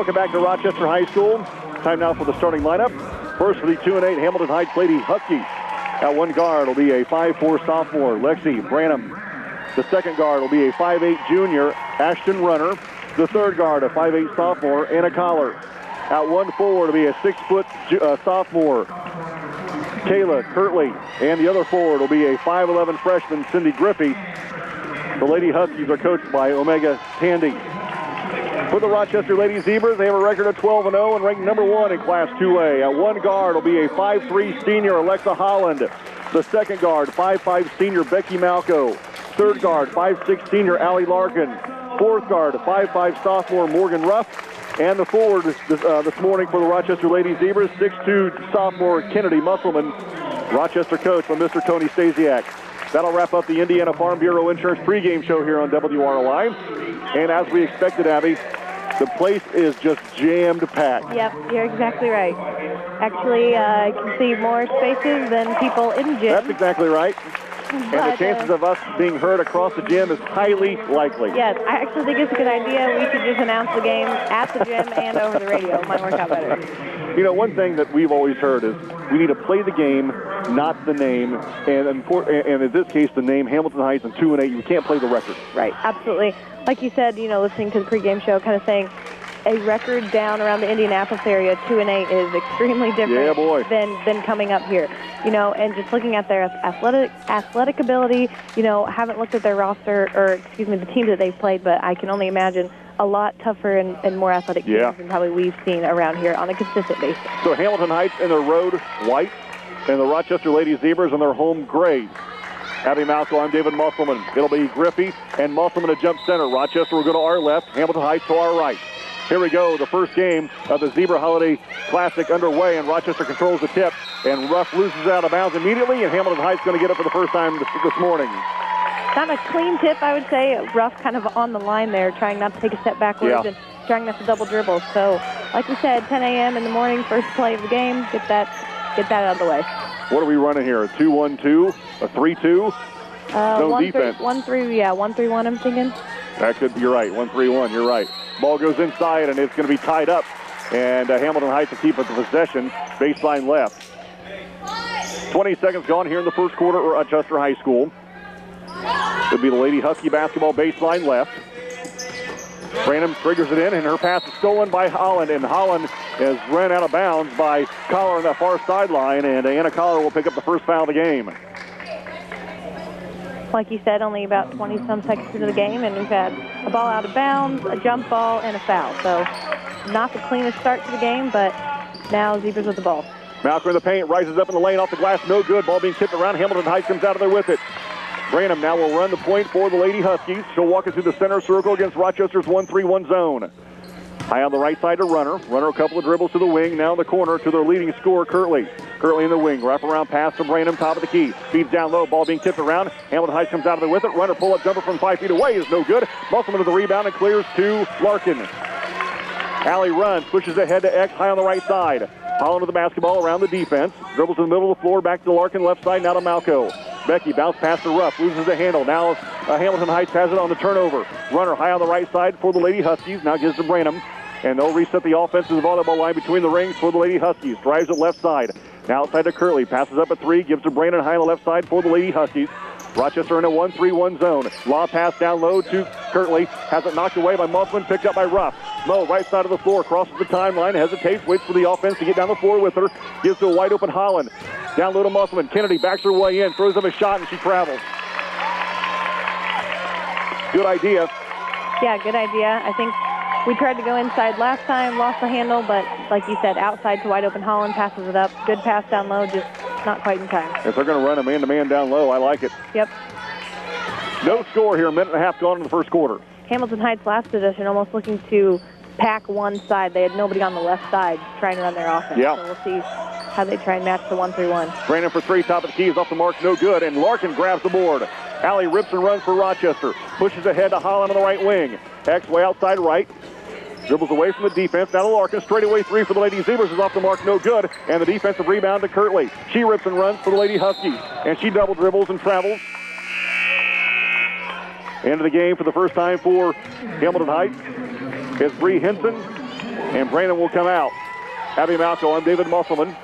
Welcome back to Rochester High School. Time now for the starting lineup. First for the 2-8 Hamilton Heights Lady Huskies. At one guard will be a 5'4 sophomore, Lexi Branham. The second guard will be a 5'8 junior, Ashton Runner. The third guard, a 5'8 sophomore, Anna Collar. At one forward will be a 6-foot sophomore, Kayla Kirtley. And the other forward will be a 5'11 freshman, Cindy Griffey. The Lady Huskies are coached by Omega Tandy. For the Rochester Lady Zebras, they have a record of 12-0 and ranked number 1 in Class 2A. At one guard will be a 5'3 senior, Alexa Holland. The second guard, 5'5 senior, Becky Malco. Third guard, 5'6 senior, Allie Larkin. Fourth guard, 5'5 sophomore, Morgan Ruff. And the forward this morning for the Rochester Lady Zebras, 6'2 sophomore, Kennedy Musselman. Rochester coach by Mr. Tony Stasiak. That'll wrap up the Indiana Farm Bureau Insurance pregame show here on WRLI. And as we expected, Abby, the place is just jammed packed. Yep, you're exactly right. Actually, I can see more spaces than people in the gym. That's exactly right. And the chances of us being heard across the gym is highly likely. Yes, I actually think it's a good idea. We should just announce the game at the gym and over the radio. It might work out better. You know, one thing that we've always heard is we need to play the game, not the name. And in this case, the name Hamilton Heights and 2-8. You can't play the record. Right, absolutely. Like you said, you know, listening to the pregame show, kind of saying a record down around the Indianapolis area, 2-8, is extremely different than coming up here. You know, and just looking at their athletic ability, you know, haven't looked at their roster, or excuse me, the teams that they've played, but I can only imagine a lot tougher and more athletic teams than probably we've seen around here on a consistent basis. So Hamilton Heights in their road white, and the Rochester Lady Zebras in their home gray. Abby Malco, I'm David Musselman. It'll be Griffey and Musselman to jump center. Rochester will go to our left, Hamilton Heights to our right. Here we go, the first game of the Zebra Holiday Classic underway, and Rochester controls the tip, and Ruff loses it out of bounds immediately, and Hamilton Heights going to get it for the first time this morning. Not a clean tip, I would say. Ruff kind of on the line there, trying not to take a step backwards and trying not to double dribble. So, like we said, 10 a.m. in the morning, first play of the game. Get that out of the way. What are we running here? A 2-1-2? A 3-2? No defense. 1-3-1, I'm thinking. That could be, you're right, 1-3-1, you're right. Ball goes inside, and it's going to be tied up. And Hamilton Heights will keep it the possession, baseline left. 20 seconds gone here in the first quarter at Rochester High School. It'll be the Lady Husky basketball baseline left. Branham triggers it in, and her pass is stolen by Holland, and Holland is run out of bounds by Collar on that far sideline, and Anna Collar will pick up the first foul of the game. Like you said, only about 20-some seconds into the game, and we've had a ball out of bounds, a jump ball, and a foul. So not the cleanest start to the game, but now Zebras with the ball. Malcolm in the paint, rises up in the lane, off the glass, no good. Ball being tipped around. Hamilton Heights comes out of there with it. Branham now will run the point for the Lady Huskies. She'll walk it through the center circle against Rochester's 1-3-1 zone. High on the right side to Runner. Runner a couple of dribbles to the wing. Now in the corner to their leading scorer, Kirtley. Kirtley in the wing. Wrap around pass to Branham, top of the key. Feeds down low. Ball being tipped around. Hamilton Heights comes out of there with it. Runner pull-up jumper from 5 feet away is no good. Musselman to the rebound and clears to Larkin. Allie runs, pushes ahead to X, high on the right side. Holland with the basketball around the defense. Dribbles in the middle of the floor, back to Larkin, left side, now to Malco. Becky bounce pass to Ruff, loses the handle. Now Hamilton Heights has it on the turnover. Runner high on the right side for the Lady Huskies. Now gives to Branham. And they'll reset the offensive volleyball line between the rings for the Lady Huskies. Drives it left side. Now outside to Kirtley. Passes up at 3. Gives to Brandon high on the left side for the Lady Huskies. Rochester in a 1-3-1 zone. Law pass down low to Kirtley. Has it knocked away by Musselman. Picked up by Ruff. Mo, right side of the floor. Crosses the timeline. Hesitates. Waits for the offense to get down the floor with her. Gives to a wide open Holland. Down low to Musselman. Kennedy backs her way in. Throws up a shot and she travels. Good idea. Yeah, good idea. I think we tried to go inside last time, lost the handle, but like you said, outside to wide open Holland, passes it up. Good pass down low, just not quite in time. If they're going to run a man-to-man down low, I like it. Yep. No score here, a minute and a half gone in the first quarter. Hamilton Heights last possession almost looking to pack one side. They had nobody on the left side trying to run their offense. Yeah. So we'll see how they try and match the 1-3-1. Brandon for 3, top of the key is off the mark, no good, and Larkin grabs the board. Allie rips and runs for Rochester. Pushes ahead to Holland on the right wing. X way outside right. Dribbles away from the defense. Now to Larkin. Straightaway 3 for the Lady Zebras is off the mark, no good. And the defensive rebound to Kirtley. She rips and runs for the Lady Huskies. And she double dribbles and travels. End of the game for the first time for Hamilton Heights is Bree Henson. And Brandon will come out. Abby Malco, I'm David Musselman.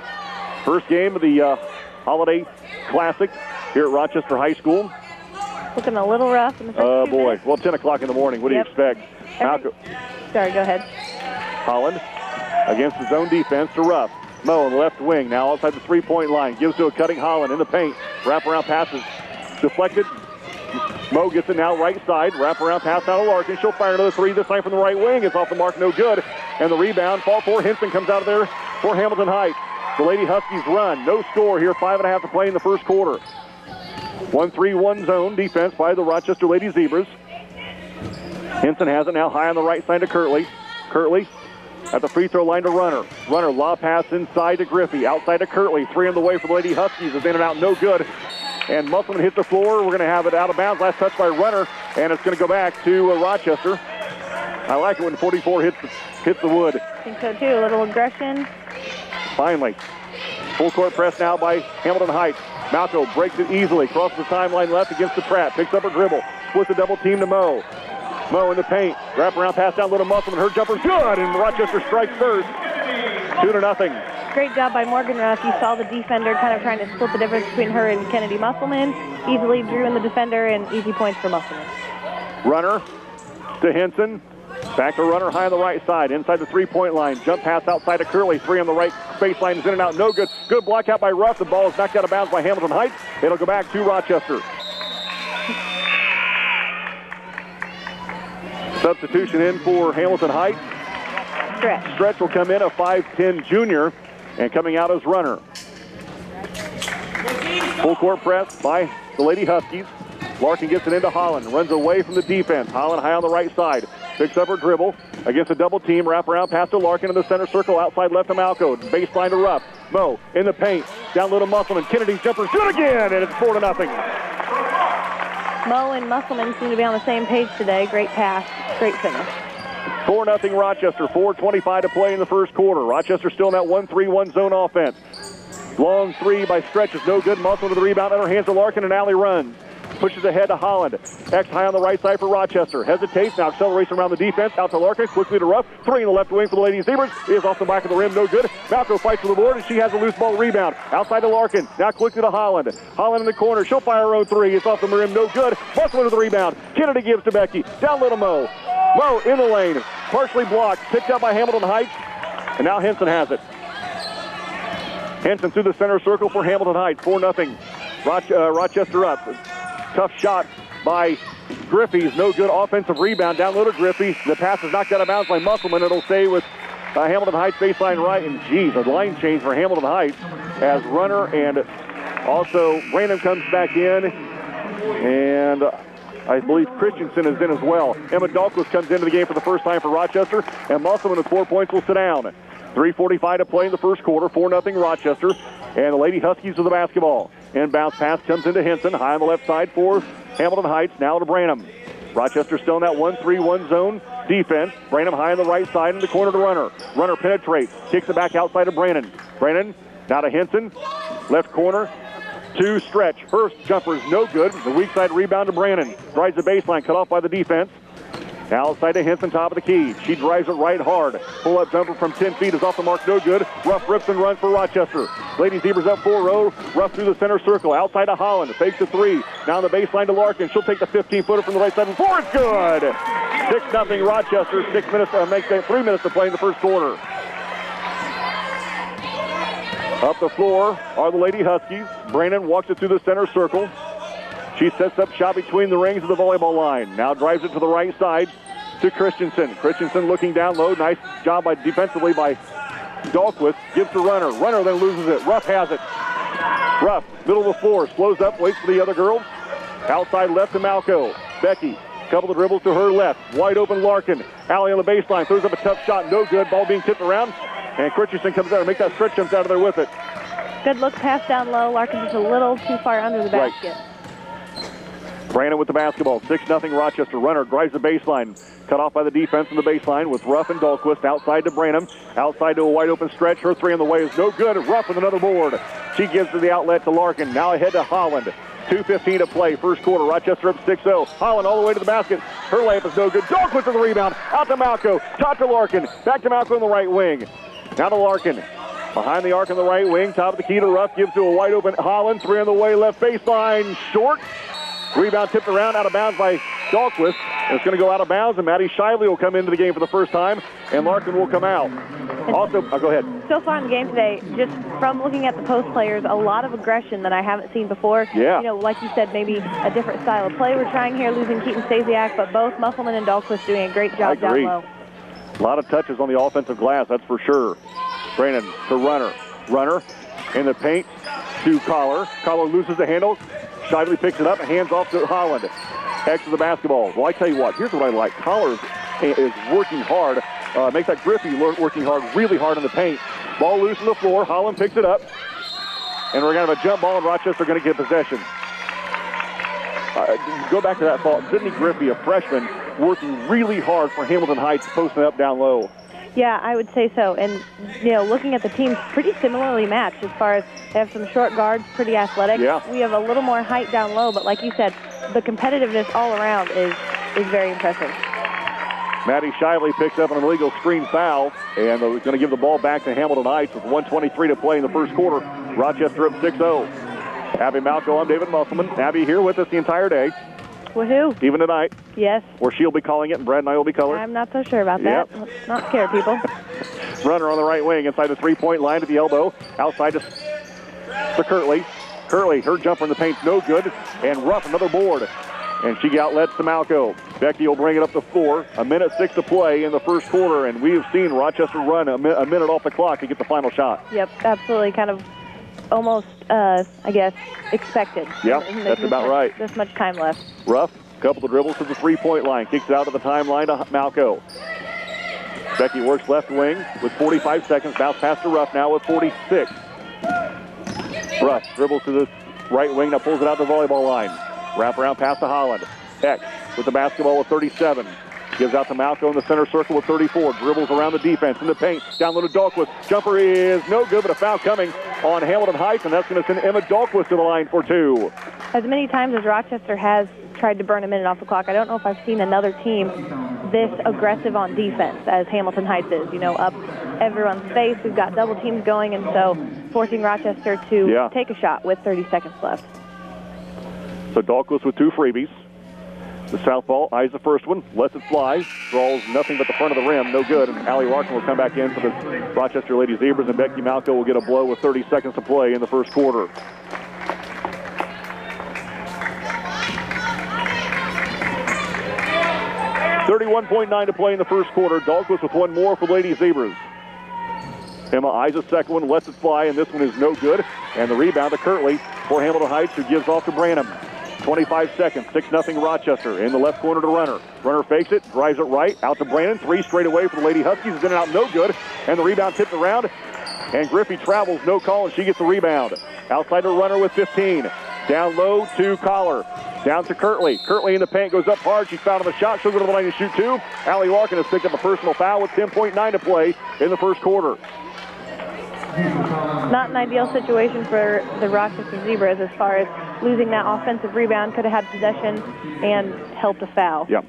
First game of the Holiday Classic here at Rochester High School. Looking a little rough in the first Oh, boy. minutes. Well, 10 o'clock in the morning. What do you expect? Malco. Sorry, go ahead. Holland against his own defense to Ruff. Mo on the left wing, now outside the three-point line. Gives to a cutting Holland in the paint. Wraparound passes. Deflected. Mo gets it now right side. Wraparound pass out of Larkin. She'll fire another three, this time from the right wing. It's off the mark, no good. And the rebound, fall for Henson, comes out of there for Hamilton Heights. The Lady Huskies run. No score here. 5.5 to play in the first quarter. 1-3-1 zone defense by the Rochester Lady Zebras. Henson has it now high on the right side to Kirtley. Kirtley at the free throw line to Runner. Runner, lob pass inside to Griffey. Outside to Kirtley. 3 on the way for the Lady Huskies. Is in and out, no good. And Musselman hits the floor. We're going to have it out of bounds. Last touch by Runner. And it's going to go back to Rochester. I like it when 44 hits the wood. I think so, too. A little aggression. Finally. Full court press now by Hamilton Heights. Malco breaks it easily. Crosses the timeline left against the Pratt. Picks up a dribble. Splits a double team to Mo. Mo in the paint. Wraparound pass down low to Musselman. Her jumper's good. And Rochester strikes first. 2-0. Great job by Morgan Ruff. You saw the defender kind of trying to split the difference between her and Kennedy Musselman. Easily drew in the defender and easy points for Musselman. Runner to Henson. Back to Runner high on the right side. Inside the three-point line. Jump pass outside to Curley. 3 on the right baseline is in and out. No good. Good block out by Ruff. The ball is knocked out of bounds by Hamilton Heights. It'll go back to Rochester. Substitution in for Hamilton Heights. Stretch will come in, a 5'10 junior, and coming out as Runner. Full court press by the Lady Huskies. Larkin gets it into Holland, runs away from the defense. Holland high on the right side, picks up her dribble against a double team, wraparound pass to Larkin in the center circle, outside left to Malco, baseline to Ruff. Mo in the paint, down low to Musselman. Kennedy's jumper, shoot again, and it's 4-0. Mo and Musselman seem to be on the same page today. Great pass, great finish. 4-0 Rochester, 4:25 to play in the first quarter. Rochester still in that 1-3-1 zone offense. Long three by Stretch is no good. Musselman to the rebound in her hands to Larkin, and Alley runs. Pushes ahead to Holland. X high on the right side for Rochester. Hesitates, now acceleration around the defense. Out to Larkin, quickly to Ruff. 3 in the left wing for the Lady Zebras. Is off the back of the rim, no good. Malco fights for the board, and she has a loose ball rebound. Outside to Larkin, now quickly to Holland. Holland in the corner, she'll fire her own 3. It's off the rim, no good. Musselman to the rebound. Kennedy gives to Becky. Down low to Mo. Mo in the lane, partially blocked. Picked up by Hamilton Heights, and now Henson has it. Henson through the center circle for Hamilton Heights. 4-0. Rochester up. Tough shot by Griffey's. No good offensive rebound. Down low to Griffey. The pass is knocked out of bounds by Musselman. It'll stay with Hamilton Heights baseline right. And geez, a line change for Hamilton Heights as Runner and also Brandon comes back in. And I believe Christensen is in as well. Emma Dahlquist comes into the game for the first time for Rochester. And Musselman with 4 points will sit down. 3:45 to play in the first quarter. 4-0 Rochester. And the Lady Huskies with the basketball. Inbounds pass comes into Henson. High on the left side for Hamilton Heights. Now to Branham. Rochester still in that 1-3-1 zone defense. Branham high on the right side in the corner to Runner. Runner penetrates. Kicks it back outside to Brannon. Brannon now to Henson. Left corner to Stretch. Her jumper is no good. The weak side rebound to Brannon. Drives the baseline. Cut off by the defense. Now outside to Henson, top of the key. She drives it right hard. Pull-up jumper from 10 feet is off the mark, no good. Ruff rips and runs for Rochester. Lady Zebras up 4-0. Ruff through the center circle. Outside to Holland. Fakes the 3. Now on the baseline to Larkin. She'll take the 15-footer from the right side. 4 is good. 6-0 Rochester. 6 minutes, makes that 3 minutes to play in the first quarter. Up the floor are the Lady Huskies. Brandon walks it through the center circle. She sets up shot between the rings of the volleyball line. Now drives it to the right side to Christensen. Christensen looking down low. Nice job defensively by Dahlquist. Gives to Runner. Runner then loses it. Ruff has it. Ruff, middle of the floor. Slows up, waits for the other girls. Outside left to Malco. Becky, couple of dribbles to her left. Wide open Larkin. Alley on the baseline. Throws up a tough shot. No good. Ball being tipped around. And Christensen comes out and makes that Stretch jumps out of there with it. Good look pass down low. Larkin just a little too far under the basket. Right. Brandon with the basketball. 6-0 Rochester. Runner drives the baseline. Cut off by the defense on the baseline with Ruff and Dahlquist. Outside to Branham. Outside to a wide open Stretch. Her 3 on the way is no good. Ruff with another board. She gives to the outlet to Larkin. Now ahead to Holland. 2:15 to play. First quarter, Rochester up 6-0. Holland all the way to the basket. Her layup is no good. Dahlquist with the rebound. Out to Malco. Top to Larkin. Back to Malco on the right wing. Now to Larkin. Behind the arc on the right wing. Top of the key to Ruff. Gives to a wide open Holland. 3 on the way. Left baseline. Short. Rebound tipped around. Out of bounds by Dahlquist. And it's going to go out of bounds. And Maddie Shively will come into the game for the first time. And Larkin will come out. Also, go ahead. So far in the game today, just from looking at the post players, a lot of aggression that I haven't seen before. Yeah. You know, like you said, maybe a different style of play we're trying here, losing Keaton Stasiak, but both Musselman and Dahlquist doing a great job down low. A lot of touches on the offensive glass, that's for sure. Brandon to Runner. Runner in the paint to Collar. Collar loses the handle. Shively picks it up and hands off to Holland. X to the basketball. Well, I tell you what, here's what I like. Collar is working hard. Makes that Griffey working hard, really hard in the paint. Ball loose on the floor. Holland picks it up. And we're going to have a jump ball, and Rochester going to get possession. Go back to that thought. Sydney Griffey, a freshman, working really hard for Hamilton Heights, posting up down low. Yeah, I would say so. And, you know, looking at the teams, pretty similarly matched as far as they have some short guards, pretty athletic. Yeah. We have a little more height down low, but like you said, the competitiveness all around is very impressive. Maddie Shively picks up an illegal screen foul, and they're going to give the ball back to Hamilton Heights with 1:23 to play in the first quarter. Rochester up 6-0. Abby Malco, I'm David Musselman. Abby here with us the entire day. Woohoo. Even tonight. Yes. Or she'll be calling it, and Brad and I will be colored. I'm not so sure about that. Yep. Let's not scare people. Runner on the right wing inside the three-point line to the elbow. Outside to Kirtley. Kirtley, her jumper in the paint's no good. And Ruff, another board. And she outlets to Malco. Becky will bring it up to 4. 1:06 to play in the first quarter. And we have seen Rochester run a minute off the clock to get the final shot. Yep, absolutely. Kind of almost, I guess, expected. Yeah, that's about right. This much time left. Ruff, couple of dribbles to the three-point line. Kicks it out to the timeline to Malco. Becky works left wing with 45 seconds. Bounce pass to Ruff now with 46. Ruff dribbles to the right wing. Now pulls it out to the volleyball line. Wrap around pass to Holland. X with the basketball with 37. Gives out to Malco in the center circle with 34. Dribbles around the defense in the paint. Down low to Dahlquist. Jumper is no good, but a foul coming on Hamilton Heights, and that's going to send Emma Dahlquist to the line for 2. As many times as Rochester has tried to burn a minute off the clock, I don't know if I've seen another team this aggressive on defense as Hamilton Heights is. You know, up everyone's face. We've got double teams going, and so forcing Rochester to take a shot with 30 seconds left. So Dahlquist with 2 freebies. The southpaw eyes the first one, lets it fly, draws nothing but the front of the rim, no good. And Allie Larkin will come back in for the Rochester Lady Zebras, and Becky Malco will get a blow with 30 seconds to play in the first quarter. .9 to play in the first quarter. Dahlquist with 1 more for the Lady Zebras. Emma eyes the second one, lets it fly, and this one is no good. And the rebound to Kirtley for Hamilton Heights, who gives off to Branham. 25 seconds, 6-0 Rochester. In the left corner to Runner. Runner fakes it, drives it right, out to Brandon. 3 straight away for the Lady Huskies. Is in and out, no good. And the rebound tipped around. And Griffey travels, no call, and she gets the rebound. Outside to Runner with 15. Down low to Collar. Down to Kirtley. Kirtley in the paint, goes up hard. She's fouled on the shot. She'll go to the line to shoot 2. Allie Larkin has picked up a personal foul with 10.9 to play in the first quarter. Not an ideal situation for the Rochester Zebras as far as losing that offensive rebound. Could have had possession and helped a foul. Yep.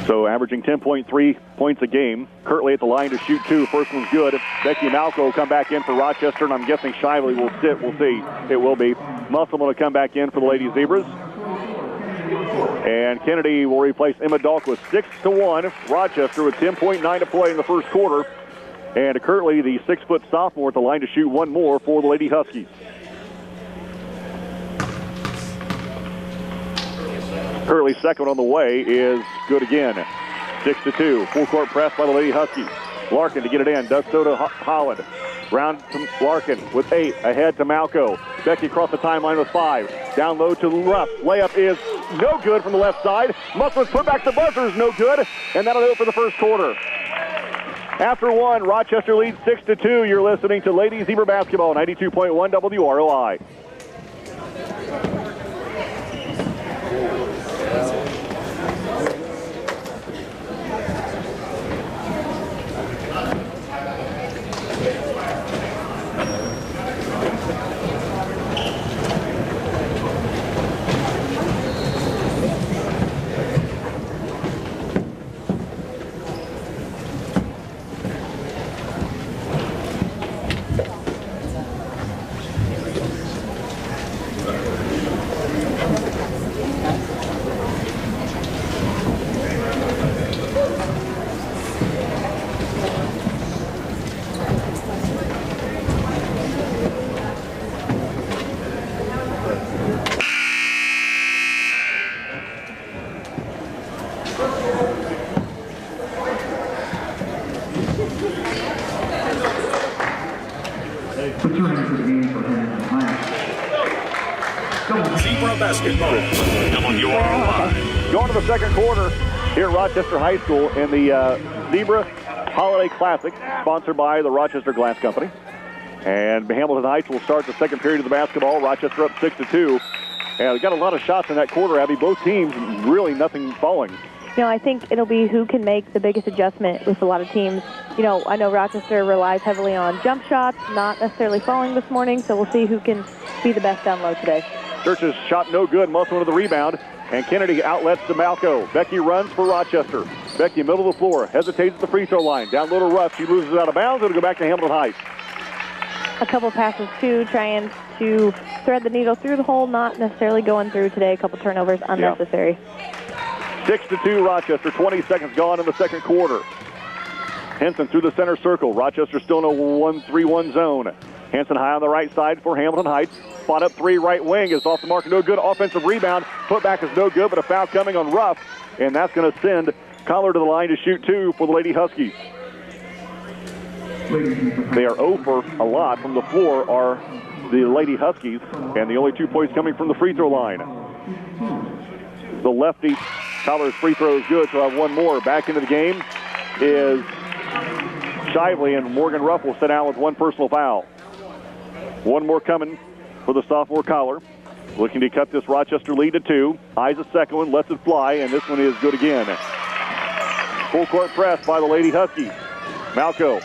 So averaging 10.3 points a game. Kirtley at the line to shoot 2. First one's good. Becky Malco will come back in for Rochester, and I'm guessing Shively will sit. We'll see. It will be. Musselman will come back in for the Lady Zebras. And Kennedy will replace Emma Dahlquist. 6-1. Rochester with 10.9 to play in the first quarter. And Kirtley, the 6-foot sophomore, at the line to shoot 1 more for the Lady Huskies. Kirtley's second on the way is good again. 6-2. Full court press by the Lady Huskies. Larkin to get it in. Does so to Holland. Round to Larkin with 8. Ahead to Malco. Becky across the timeline with 5. Down low to Ruff. Layup is no good from the left side. Musselman's put back the buzzer is no good. And that'll do it for the first quarter. After 1, Rochester leads 6-2. You're listening to Lady Zebra Basketball, 92.1 WROI. Zebra basketball. WRY. Going to the second quarter here at Rochester High School in the Zebra Holiday Classic, sponsored by the Rochester Glass Company. And Hamilton Heights will start the second period of the basketball. Rochester up 6-2. And they got a lot of shots in that quarter, Abby. Both teams, really nothing falling. You know, I think it'll be who can make the biggest adjustment with a lot of teams. You know, I know Rochester relies heavily on jump shots, not necessarily falling this morning, so we'll see who can be the best down low today. Church's shot no good. Musselman to the rebound. And Kennedy outlets to Malco. Becky runs for Rochester. Becky, middle of the floor, hesitates at the free throw line. Down low to Ruff. She loses out of bounds. It'll go back to Hamilton Heights. A couple passes, too, trying to thread the needle through the hole, not necessarily going through today. A couple turnovers, unnecessary. 6-2 Rochester. 20 seconds gone in the second quarter. Henson through the center circle. Rochester still in a 1-3-1 zone. Hanson high on the right side for Hamilton Heights. Spot up three, right wing is off the mark. No good. Offensive rebound. Putback is no good, but a foul coming on Ruff. And that's going to send Collar to the line to shoot two for the Lady Huskies. They are 0 for a lot. From the floor are the Lady Huskies, and the only 2 points coming from the free throw line. The lefty, Collar's free throw is good, so I have one more. Back into the game is Shively, and Morgan Ruff will sit down with one personal foul. One more coming for the sophomore Collar. Looking to cut this Rochester lead to 2. Eyes a second one, lets it fly, and this one is good again. Full court press by the Lady Huskies. Malco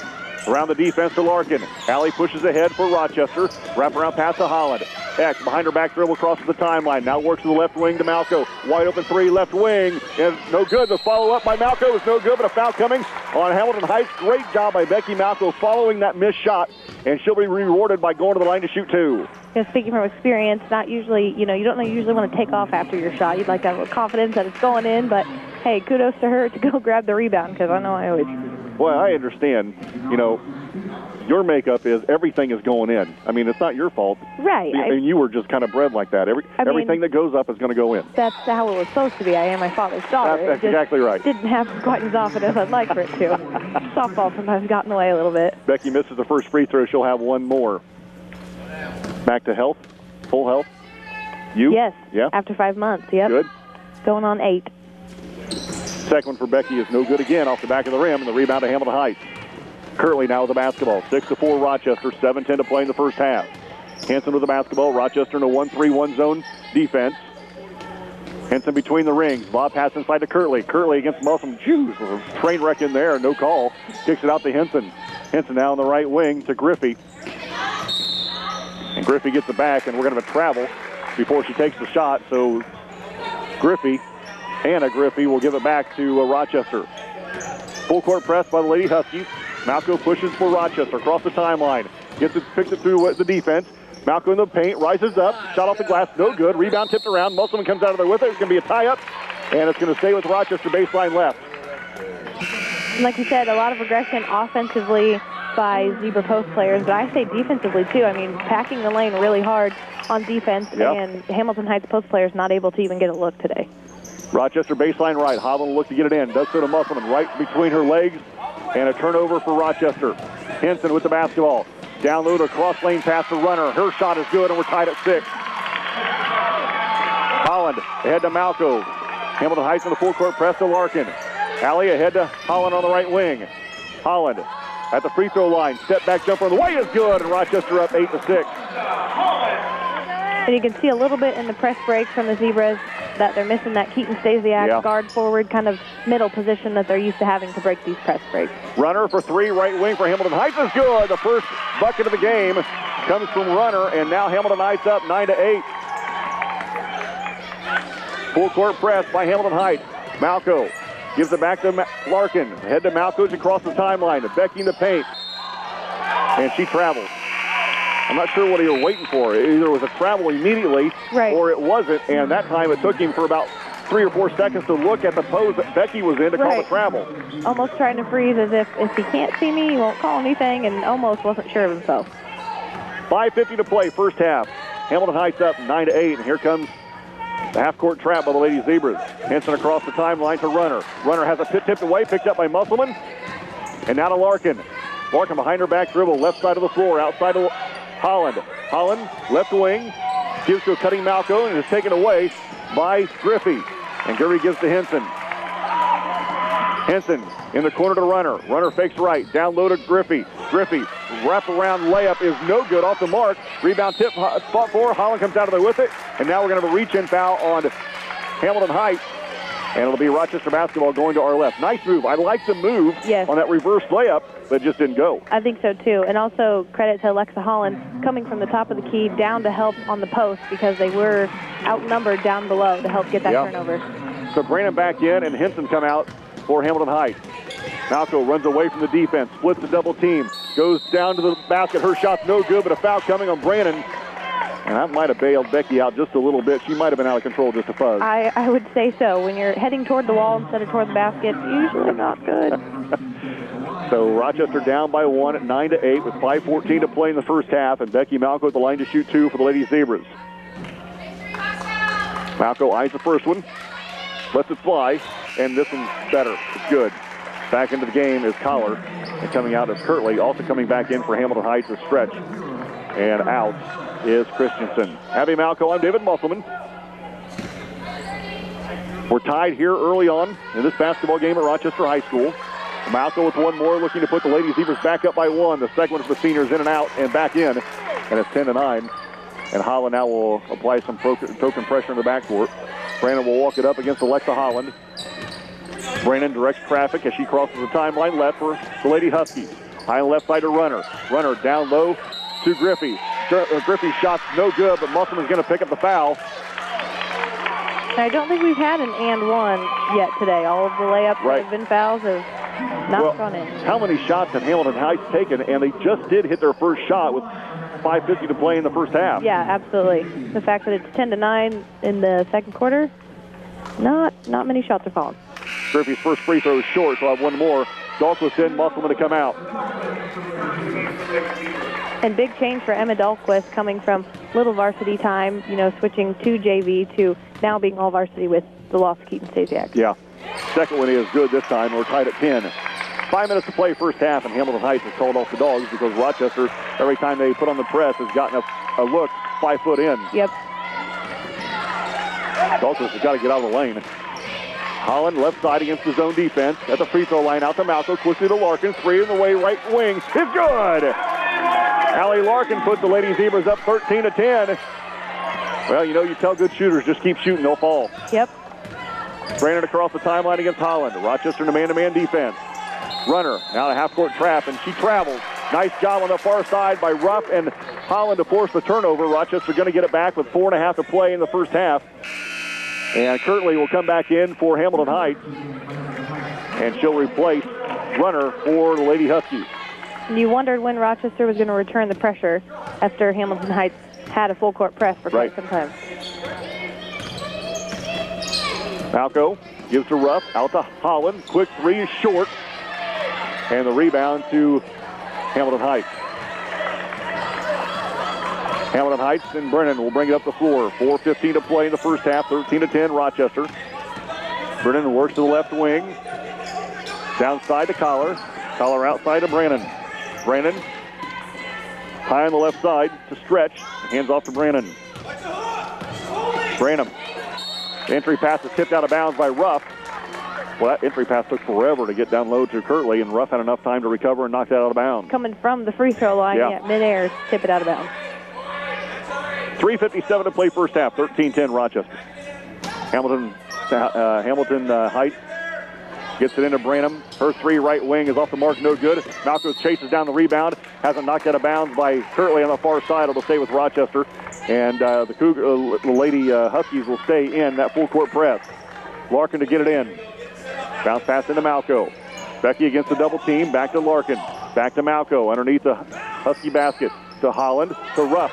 around the defense to Larkin. Alley pushes ahead for Rochester. Wraparound pass to Holland. X behind her back dribble crosses the timeline. Now works to the left wing to Malco. Wide open three, left wing. And no good. The follow-up by Malco is no good, but a foul coming on Hamilton Heights. Great job by Becky Malco following that missed shot. And she'll be rewarded by going to the line to shoot two. Yeah, speaking from experience, not usually, you don't usually want to take off after your shot. You'd like to have confidence that it's going in, but hey, kudos to her to go grab the rebound, because I know I always... Well, I understand, your makeup is everything is going in. I mean, it's not your fault. Right. I mean, you were just kind of bred like that. Everything that goes up is going to go in. That's how it was supposed to be. I am my father's daughter. That's exactly right. Didn't have quite as often as I'd like for it to. Softball sometimes got in the way a little bit. Becky misses the first free throw. She'll have one more. Back to health. Full health. You? Yes. Yeah. After 5 months. Yep. Good. Going on 8. Second one for Becky is no good again off the back of the rim, and the rebound to Hamilton Heights. Curley now with the basketball. 6-4 Rochester. 7:10 to play in the first half. Henson with the basketball. Rochester in a 1-3-1 zone defense. Henson between the rings. Lob pass inside to Curley. Curley against Musselman. Jeez, a train wreck in there. No call. Kicks it out to Henson. Henson now on the right wing to Griffey. And Griffey gets it back, and we're going to travel before she takes the shot. So Anna Griffey will give it back to Rochester. Full court press by the Lady Huskies. Malco pushes for Rochester across the timeline. Picks it through the defense. Malco in the paint, rises up. Shot off the glass, no good. Rebound tipped around. Musselman comes out of there with it. It's going to be a tie-up, and it's going to stay with Rochester baseline left. Like you said, a lot of aggression offensively by Zebra post players, but I say defensively too. I mean, packing the lane really hard on defense, and Hamilton Heights post players not able to even get a look today. Rochester baseline right. Hovland will look to get it in. Does so to Musselman right between her legs, and a turnover for Rochester. Henson with the basketball. Down low to cross lane pass to Runner. Her shot is good, and we're tied at 6. Holland ahead to Malco. Hamilton Heights in the full court press to Larkin. Alley ahead to Holland on the right wing. Holland at the free throw line. Step back jumper on the way is good, and Rochester up 8-6. And you can see a little bit in the press break from the Zebras that they're missing that Keaton Stasiak guard forward kind of middle position that they're used to having to break these press breaks. Runner for 3, right wing for Hamilton Heights is good. The first bucket of the game comes from Runner, and now Hamilton Heights up 9-8. Full court press by Hamilton Heights. Malco gives it back to Larkin. Head to Malco to cross the timeline. Becky in the paint. And she travels. I'm not sure what he was waiting for. Either it was a travel immediately or it wasn't. And that time it took him for about 3 or 4 seconds to look at the pose that Becky was in to call the travel. Almost trying to freeze as if he can't see me, he won't call anything, and almost wasn't sure of himself. 5:50 to play, first half. Hamilton Heights up 9-8. And here comes the half-court trap by the Lady Zebras. Henson across the timeline to Runner. Runner has a tipped away, picked up by Musselman. And now to Larkin. Larkin behind her back dribble, left side of the floor, outside of Holland. Holland, left wing, gives to a cutting Malco, and is taken away by Griffey. And Griffey gives to Henson. Henson in the corner to Runner. Runner fakes right. Down low to Griffey. Griffey, wrap around layup is no good, off the mark. Rebound tip, spot 4. Holland comes out of there with it. And now we're going to have a reach-in foul on Hamilton Heights. And it'll be Rochester basketball going to our left. Nice move. I like the move on that reverse layup, but it just didn't go. I think so, too. And also credit to Alexa Holland coming from the top of the key down to help on the post because they were outnumbered down below to help get that turnover. So Brandon back in and Henson come out for Hamilton Heights. Malco runs away from the defense, splits the double team, goes down to the basket. Her shot's no good, but a foul coming on Brandon. And that might have bailed Becky out just a little bit. She might have been out of control just a fuzz. I would say so. When you're heading toward the wall instead of toward the basket, usually not good. So Rochester down by 1 at 9-8 with 5:14 to play in the first half, and Becky Malco at the line to shoot 2 for the Lady Zebras. Malco eyes the first one, lets it fly, and this one's better. It's good. Back into the game is Collar, and coming out is Kirtley. Also coming back in for Hamilton Heights is Stretch, and out is Christensen. Abby Malco, I'm David Musselman. We're tied here early on in this basketball game at Rochester High School. Malco with one more, looking to put the Lady Zebras back up by 1. The second one for the seniors in and out and back in, and it's 10-9. And Holland now will apply some token pressure in the backcourt. Brandon will walk it up against Alexa Holland. Brandon directs traffic as she crosses the timeline left for the Lady Huskies. High on the left side to Runner. Runner down low to Griffey. Griffey's shot's no good, but Musselman's going to pick up the foul. I don't think we've had an and one yet today. All of the layups that have been fouls have not gone in. How many shots have Hamilton Heights taken? And they just did hit their first shot with 5:50 to play in the first half. Yeah, absolutely. The fact that it's 10-9 in the second quarter, not many shots are falling. Griffey's first free throw is short, so I'll have one more. Dahlquist in, Musselman to come out. And big change for Emma Dahlquist coming from little varsity time, switching to JV to now being all varsity with the loss of Keaton Stasiak. Yeah. Second one is good this time. We're tied at 10. 5 minutes to play first half, and Hamilton Heights has called off the Dogs because Rochester, every time they put on the press, has gotten a look 5 foot in. Yep. Dahlquist has got to get out of the lane. Holland left side against the zone defense. At the free throw line, out to Malco, quickly to Larkin. 3 in the way, right wing. It's good! Allie Larkin puts the Lady Zebras up 13-10. Well, you tell good shooters, just keep shooting, they'll fall. Yep. Brandon across the timeline against Holland. Rochester in a man-to-man defense. Runner, now a half-court trap, and she travels. Nice job on the far side by Ruff and Holland to force the turnover. Rochester going to get it back with 4.5 to play in the first half. And Kirtley will come back in for Hamilton Heights, and she'll replace Runner for the Lady Huskies. You wondered when Rochester was going to return the pressure after Hamilton Heights had a full-court press for quite some time. Malco gives to Ruff, out to Holland. Quick 3 is short. And the rebound to Hamilton Heights. Hamilton Heights and Brennan will bring it up the floor. 4:15 to play in the first half, 13-10 Rochester. Brennan works to the left wing. Downside to Collar. Collar outside to Brannon. Brannon high on the left side to Stretch. Hands off to Brannon. Branham. The entry pass is tipped out of bounds by Ruff. Well, that entry pass took forever to get down low to Kirtley, and Ruff had enough time to recover and knock that out of bounds. Coming from the free throw line, midair, tip it out of bounds. 3:57 to play first half, 13-10 Rochester. Hamilton Heights gets it into Branham. Her 3 right wing is off the mark, no good. Malco chases down the rebound, hasn't knocked out of bounds by Kirtley on the far side. It'll stay with Rochester, and the Lady Huskies will stay in that full court press. Larkin to get it in. Bounce pass into Malco. Becky against the double team. Back to Larkin. Back to Malco. Underneath the Husky basket. To Holland. To Ruff.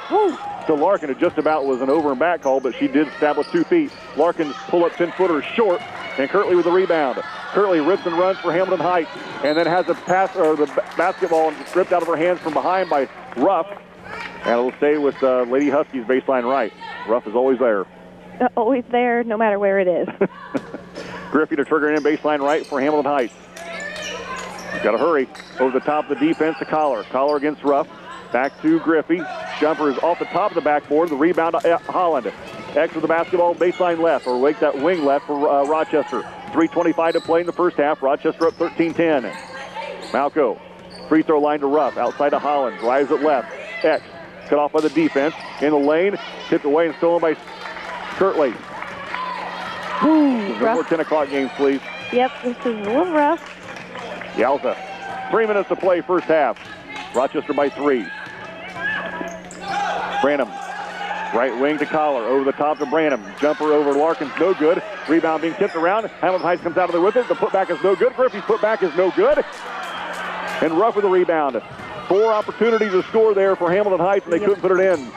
To Larkin. It just about was an over and back call, but she did establish 2 feet. Larkin's pull-up 10-footer short. And Kirtley with the rebound. Kirtley rips and runs for Hamilton Heights. And then has the basketball ripped out of her hands from behind by Ruff. And it'll stay with Lady Huskies baseline right. Ruff is always there. Always there, no matter where it is. Griffey to trigger in baseline right for Hamilton Heights. Got to hurry. Over the top of the defense to Collar. Collar against Ruff. Back to Griffey. jumper is off the top of the backboard. The rebound to Holland. X with the basketball, baseline left, or wake that wing left for Rochester. 3:25 to play in the first half. Rochester up 13-10. Malco, free throw line to Ruff, outside to Holland, drives it left. X, cut off by the defense, in the lane, tipped away and stolen by Kirtley. No more 10 o'clock games, please. Yep, this is a little rough. Yalza, 3 minutes to play first half. Rochester by 3. Branham, right wing to Collar, over the top to Branham. Jumper over Larkin's no good. Rebound being tipped around. Hamilton Heights comes out of there with it. The putback is no good. Griffey's putback is no good. And Ruff with the rebound. 4 opportunities to score there for Hamilton Heights, and they couldn't put it in.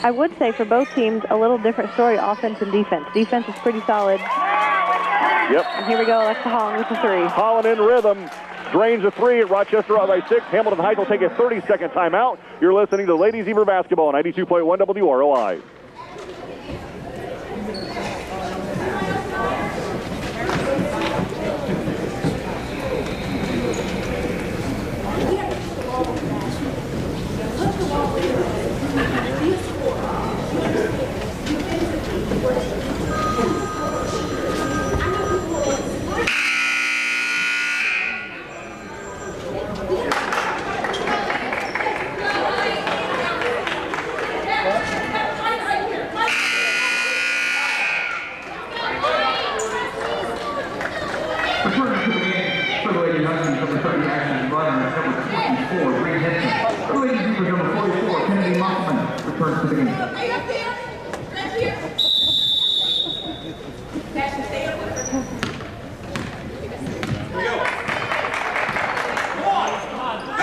I would say for both teams, a little different story, offense and defense. Defense is pretty solid. Yep. And here we go, Alexa Holland with the 3. Holland in rhythm. Drains a 3 at Rochester out by 6. Hamilton Heights will take a 30-second timeout. You're listening to Lady Zebra Basketball, 92.1 WROI.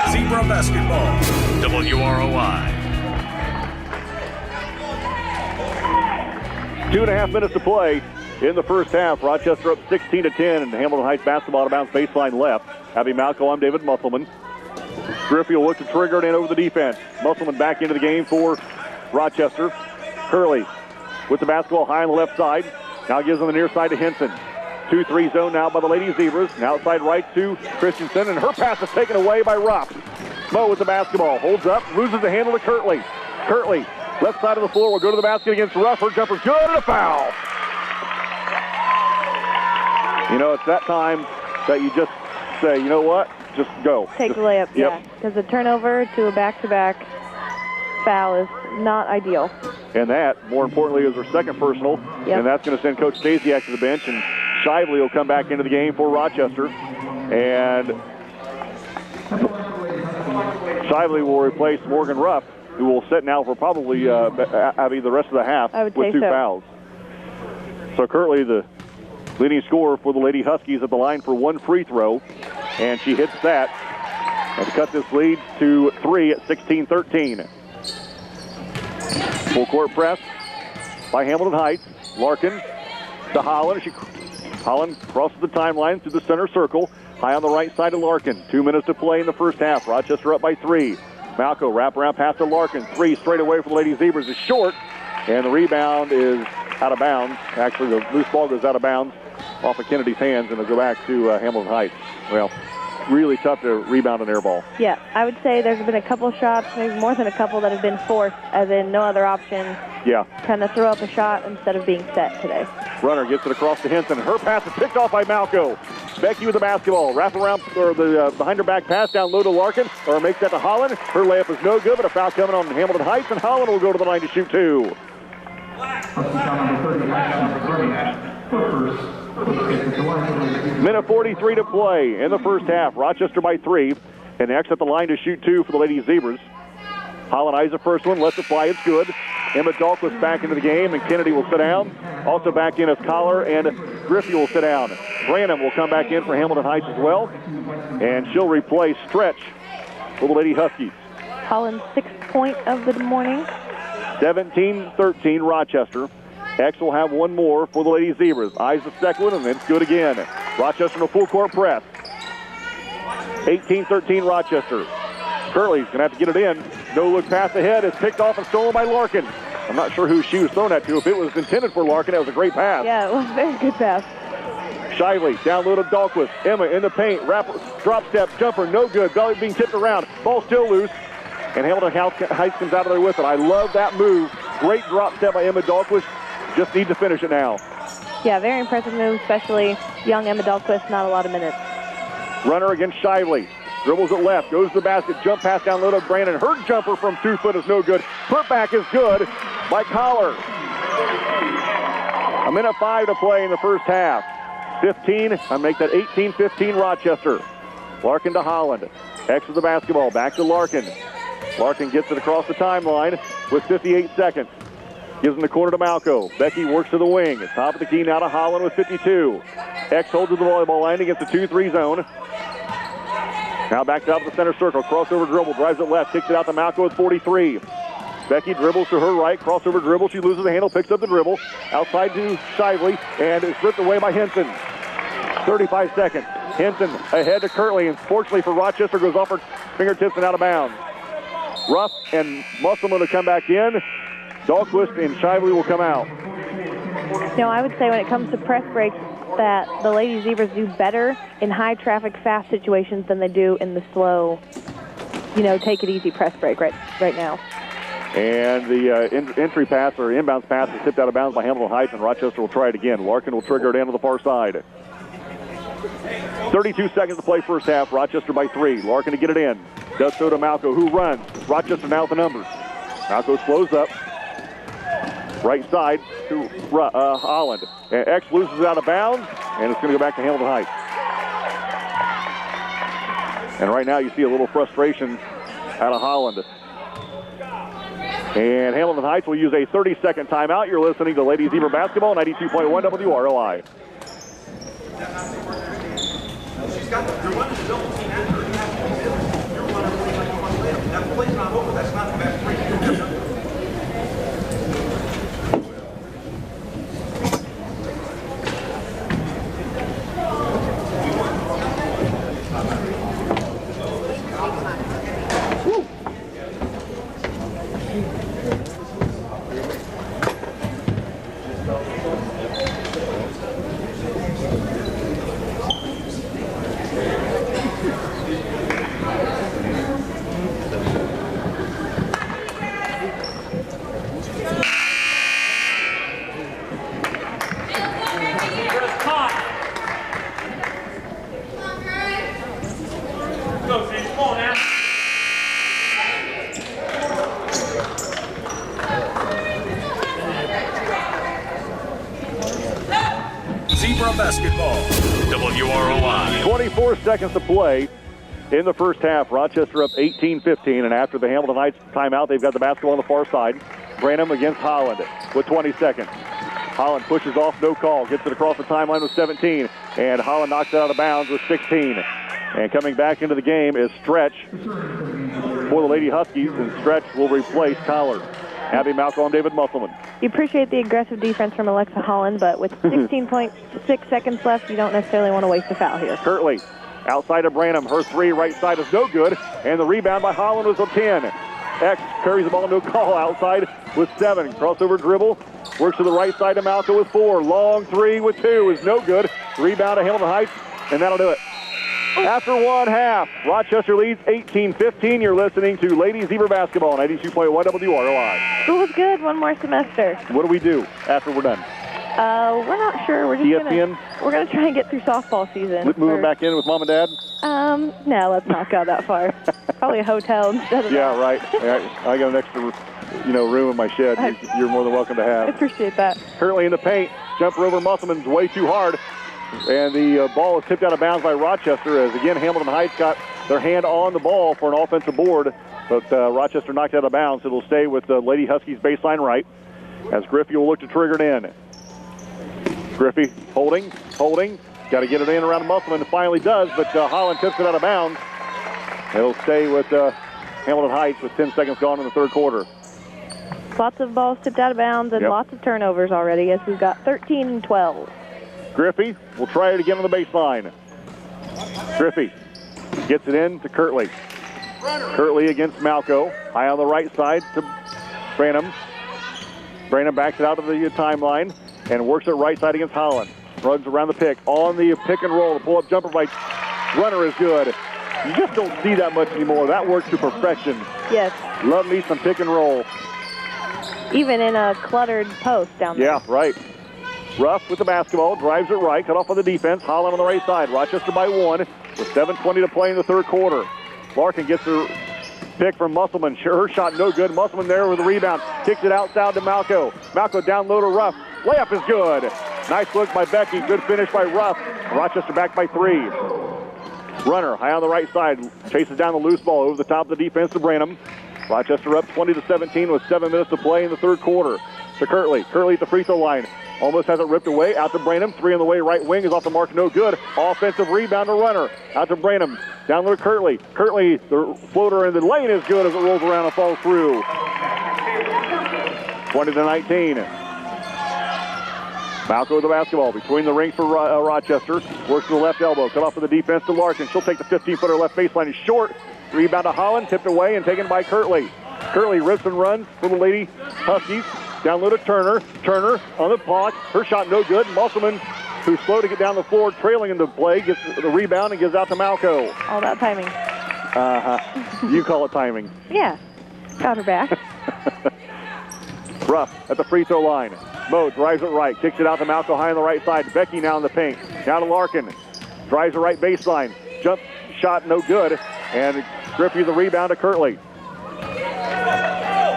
Zebra Basketball, WROI. 2.5 minutes to play in the first half. Rochester up 16-10, and Hamilton Heights basketball out of bounds baseline left. Abby Malco, I'm David Musselman. Griffey will look to trigger it in over the defense. Musselman back into the game for Rochester. Curley with the basketball high on the left side. Now gives on the near side to Henson. 2-3 zone now by the Lady Zebras. And outside right to Christensen, and her pass is taken away by Ruff. Mo with the basketball. Holds up, loses the handle to Kirtley. Kirtley, left side of the floor, will go to the basket against Ruff. Her jumper's good, and a foul. You know, it's that time that you just say, you know what, just go. Take the layup, yeah. Because a turnover to a back-to-back foul is not ideal. And that, more importantly, is her second personal. Yep. And that's going to send Coach Stasiak to the bench, and Shively will come back into the game for Rochester. And Shively will replace Morgan Ruff, who will sit now for probably Abby the rest of the half with 2 fouls. So currently the leading scorer for the Lady Huskies at the line for 1 free throw, and she hits that. And to cut this lead to 3 at 16-13. Full court press by Hamilton Heights. Larkin to Holland. Holland crosses the timeline through the center circle. High on the right side of Larkin. 2 minutes to play in the first half. Rochester up by 3. Malco wraparound pass to Larkin. 3 straight away from the Lady Zebras is short. And the rebound is out of bounds. Actually, the loose ball goes out of bounds off of Kennedy's hands, and it'll go back to Hamilton Heights. Well, really tough to rebound an air ball. Yeah, I would say there's been a couple shots, maybe more than a couple, that have been forced, as in no other option. Yeah. Kind of throw up a shot instead of being set today. Runner gets it across to Henson. Her pass is picked off by Malco. Becky with the basketball. Wrap around, or the behind her back pass down low to Larkin, or makes that to Holland. Her layup is no good, but a foul coming on Hamilton Heights, and Holland will go to the line to shoot 2. Minute 43 to play in the first half. Rochester by 3. And next at the line to shoot 2 for the Lady Zebras. Holland eyes the first one, lets it fly, it's good. Emma Dahlquist back into the game, and Kennedy will sit down. Also back in as Collar, and Griffey will sit down. Branham will come back in for Hamilton Heights as well. And she'll replace Stretch for the Lady Huskies. Holland's 6th point of the morning. 17-13 Rochester. X will have one more for the Lady Zebras. Eyes the second one, and it's good again. Rochester in a full court press. 18-13 Rochester. Curley's going to have to get it in. No look pass ahead is picked off and stolen by Larkin. I'm not sure who she was thrown at to. If it was intended for Larkin, that was a great pass. Yeah, it was a very good pass. Shively down low to Dahlquist. Emma in the paint. Drop step, jumper, no good. Belly being tipped around. Ball still loose. and Hamilton Heights comes out of there with it. I love that move. Great drop step by Emma Dahlquist. Just need to finish it now. Yeah, very impressive move, especially young Emma Dahlquist, not a lot of minutes. Runner against Shively. Dribbles it left, goes to the basket, jump pass down low to Brandon. Her jumper from 2 foot is no good. Put back is good by Collar. 1:05 to play in the first half. 15, I make that 18-15 Rochester. Larkin to Holland. X with the basketball, back to Larkin. Larkin gets it across the timeline with 58 seconds. Gives him the corner to Malco. Becky works to the wing. Top of the key now to Holland with 52. X holds to the volleyball line against the 2-3 zone. Now back out to the center circle. Crossover dribble. Drives it left. Kicks it out to Malco with 43. Becky dribbles to her right. Crossover dribble. She loses the handle. Picks up the dribble. Outside to Shively. And is stripped away by Henson. 35 seconds. Henson ahead to Kirtley. And fortunately for Rochester, goes off her fingertips and out of bounds. Ruff and Musselman to come back in. Dahlquist and Shively will come out. No, I would say when it comes to press breaks that the Lady Zebras do better in high traffic, fast situations than they do in the slow, take it easy press break right now. And the entry pass or inbounds pass is tipped out of bounds by Hamilton Heights, and Rochester will try it again. Larkin will trigger it down to the far side. 32 seconds to play first half. Rochester by 3. Larkin to get it in. Does so to Malco, who runs. Rochester now with the numbers. Malco slows up. Right side to Holland. And X loses it out of bounds, and it's going to go back to Hamilton Heights. And right now you see a little frustration out of Holland. And Hamilton Heights will use a 30-second timeout. You're listening to Lady Zebra Basketball, 92.1 WROI. She's got the one is double team after you're one of the that play's not over. That's not the best three. Basketball, WROI. 24 seconds to play in the first half. Rochester up 18-15, and after the Hamilton Heights timeout, they've got the basketball on the far side. Branham against Holland with 20 seconds. Holland pushes off, no call, gets it across the timeline with 17, and Holland knocks it out of bounds with 16. And coming back into the game is Stretch for the Lady Huskies, and Stretch will replace Collard. Abby Malcolm, David Musselman. You appreciate the aggressive defense from Alexa Holland, but with 16.6 seconds left, you don't necessarily want to waste a foul here. Kirtley, outside of Branham. Her three, right side is no good, and the rebound by Holland was a 10. X carries the ball, no call, outside with 7. Crossover dribble, works to the right side to Malco with 4. Long 3 with 2 is no good. Rebound to Hamilton Heights, and that'll do it. After one half, Rochester leads 18-15. You're listening to Lady Zebra Basketball, 92.1 WROI. School is good. One more semester. What do we do after we're done? We're not sure. We're just gonna try and get through softball season. Moving back in with Mom and Dad? No, let's not go that far. Probably a hotel instead of that. Right. I got an extra, room in my shed. You're more than welcome to have. I appreciate that. Currently in the paint, jumper over Musselman's way too hard. And the ball is tipped out of bounds by Rochester as, again, Hamilton Heights got their hand on the ball for an offensive board. But Rochester knocked it out of bounds. It'll stay with the Lady Huskies baseline right as Griffey will look to trigger it in. Griffey holding. Got to get it in around Musselman. It finally does, but Holland tips it out of bounds. It'll stay with Hamilton Heights with 10 seconds gone in the third quarter. Lots of balls tipped out of bounds and lots of turnovers already as we've got 13 and 12. Griffey will try it again on the baseline. Griffey gets it in to Kirtley. Kirtley against Malco. High on the right side to Branham. Branham backs it out of the timeline and works it right side against Holland. Runs around the pick. On the pick and roll. The pull-up jumper by Runner is good. You just don't see that much anymore. That works to perfection. Yes. Love me some pick and roll. Even in a cluttered post down there. Yeah, right. Ruff with the basketball, drives it right, cut off on the defense. Holland on the right side. Rochester by 1 with 7:20 to play in the third quarter. Larkin gets her pick from Musselman. Her shot no good. Musselman there with the rebound. Kicks it outside to Malco. Malco down low to Ruff. Layup is good. Nice look by Becky. Good finish by Ruff. Rochester back by 3. Runner high on the right side. Chases down the loose ball over the top of the defense to Branham. Rochester up 20-17 with 7 minutes to play in the third quarter. To Kirtley. Kirtley at the free throw line. Almost has it ripped away. Out to Branham. 3 on the way. Right wing is off the mark. No good. Offensive rebound to Runner. Out to Branham. Down low to Kirtley. Kirtley, the floater in the lane is good as it rolls around and falls through. 20-19. Malco with the basketball between the rings for Rochester. Works to the left elbow. Cut off for the defense to Larkin. She'll take the 15-footer left baseline. Is short. Rebound to Holland. Tipped away and taken by Kirtley. Kirtley rips and runs for the Lady Huskies. Down low to Turner. Turner on the block. Her shot no good. Musselman, who's slow to get down the floor, trailing into play, gets the rebound and gives out to Malco. All that timing. You call it timing. Yeah. Got her back. Ruff at the free throw line. Mo drives it right. Kicks it out to Malco high on the right side. Becky now in the paint. Now to Larkin. Drives the right baseline. Jump shot no good. And Griffey the rebound to Kirtley.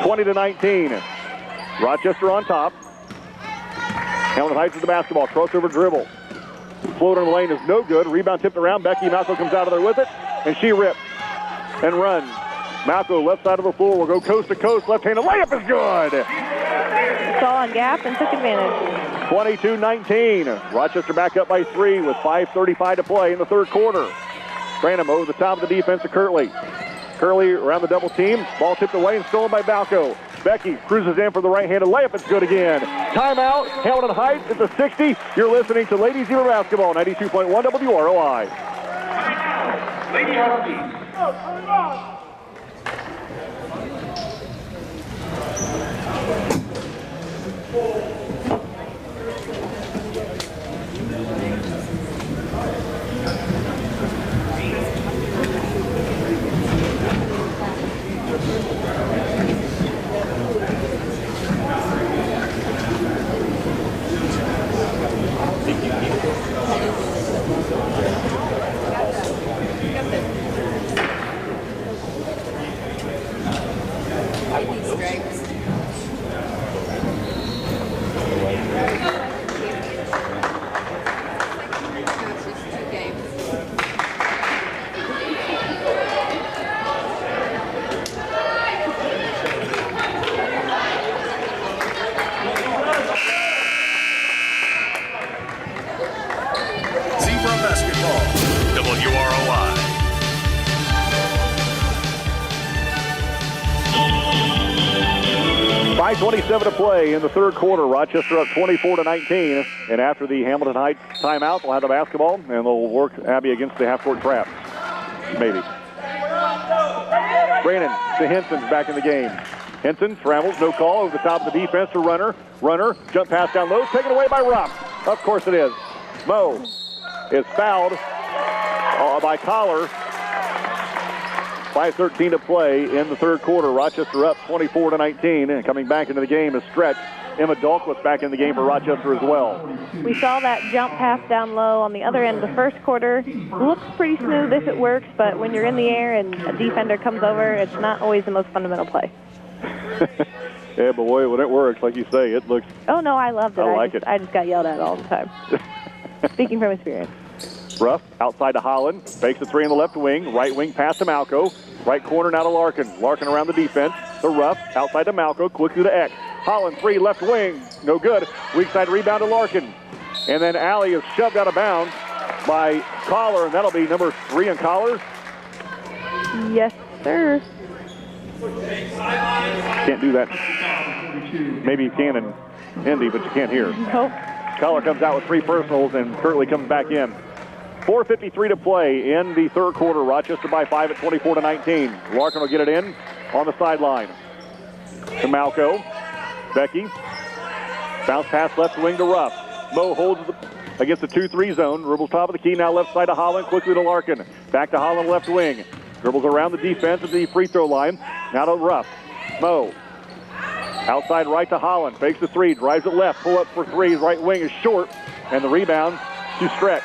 20-19. Rochester on top. Hamilton Heights with the basketball. Crossover dribble. Floater in the lane is no good. Rebound tipped around. Becky Malco comes out of there with it. And she rips and runs. Malco left side of the floor will go coast to coast. Left-handed layup is good. Saw on gap and took advantage. 22-19. Rochester back up by 3 with 5:35 to play in the third quarter. Branham over the top of the defense to Kirtley. Kirtley around the double team. Ball tipped away and stolen by Malco. Becky cruises in for the right-handed layup. It's good again. Timeout. Hamilton Heights at the 60. You're listening to Ladies Zero Basketball, 92.1 WROI. Lady Huskies. Zebra Basketball, WROI. .5:27 to play in the third quarter. Rochester up 24-19. And after the Hamilton Heights timeout, they'll have the basketball, and they'll work Abby against the half-court trap. Maybe. Brannon to Henson's back in the game. Henson travels, no call, over the top of the defense to Runner. Runner, jump pass down low, taken away by Ruff. Of course it is. Mo is fouled by Collar. 5:13 to play in the third quarter. Rochester up 24-19, and coming back into the game is Stretch. Emma Dahlquist back in the game for Rochester as well. We saw that jump pass down low on the other end of the first quarter. Looks pretty smooth if it works, but when you're in the air and a defender comes over, it's not always the most fundamental play. Yeah, but boy, when it works, like you say, it looks... Oh, no, I loved it. I like it. I just got yelled at all the time. Speaking from experience. Ruff outside to Holland. Fakes the 3 in the left wing. Right wing pass to Malco. Right corner now to Larkin. Larkin around the defense. To Ruff. Outside to Malco. Quickly to X. Holland 3 left wing. No good. Weak side rebound to Larkin. And then Alley is shoved out of bounds by Collar, and that'll be number 3 on Collar. Yes, sir. Can't do that. Maybe you can in Indy, but you can't here. Nope. Collar comes out with 3 personals, and Kirtley comes back in. 4:53 to play in the third quarter. Rochester by 5 at 24-19. Larkin will get it in on the sideline. To Malco. Becky. Bounce pass left wing to Ruff. Mo holds the against the 2-3 zone. Dribbles top of the key, now left side to Holland, quickly to Larkin. Back to Holland, left wing. Dribbles around the defense at the free throw line. Now to Ruff. Mo. Outside right to Holland. Fakes the three, drives it left. Pull up for three. Right wing is short. And the rebound to Stretch.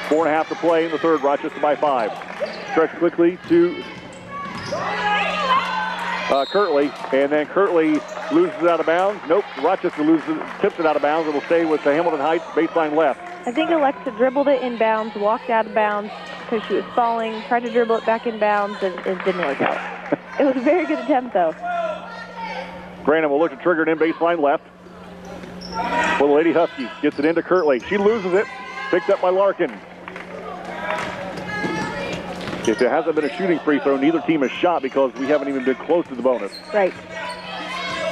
4.5 to play in the third. Rochester by 5. Stretch quickly to Kirtley. And then Kirtley loses it out of bounds. Nope. Rochester tips it out of bounds. It'll stay with the Hamilton Heights baseline left. I think Alexa dribbled it in bounds, walked out of bounds because she was falling, tried to dribble it back in bounds, and it didn't work out. It was a very good attempt, though. Branham will look to trigger it in baseline left. For the Lady Huskies. Gets it into Kirtley. She loses it. Picked up by Larkin. If it hasn't been a shooting free throw, neither team has shot because we haven't even been close to the bonus. Right.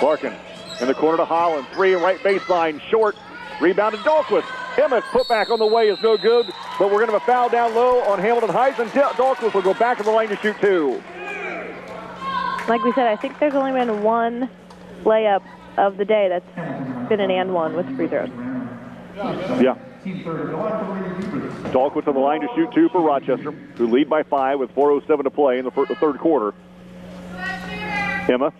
Larkin in the corner to Holland. Three, right baseline, short. Rebounded Dahlquist. Emmett put back on the way is no good, but we're going to have a foul down low on Hamilton Heights, and Dahlquist will go back in the lane to shoot two. Like we said, I think there's only been one layup of the day that's been an and one with free throws. Yeah. Dahlquist on the line to shoot two for Rochester, who lead by 5 with 4:07 to play in the third quarter. Emma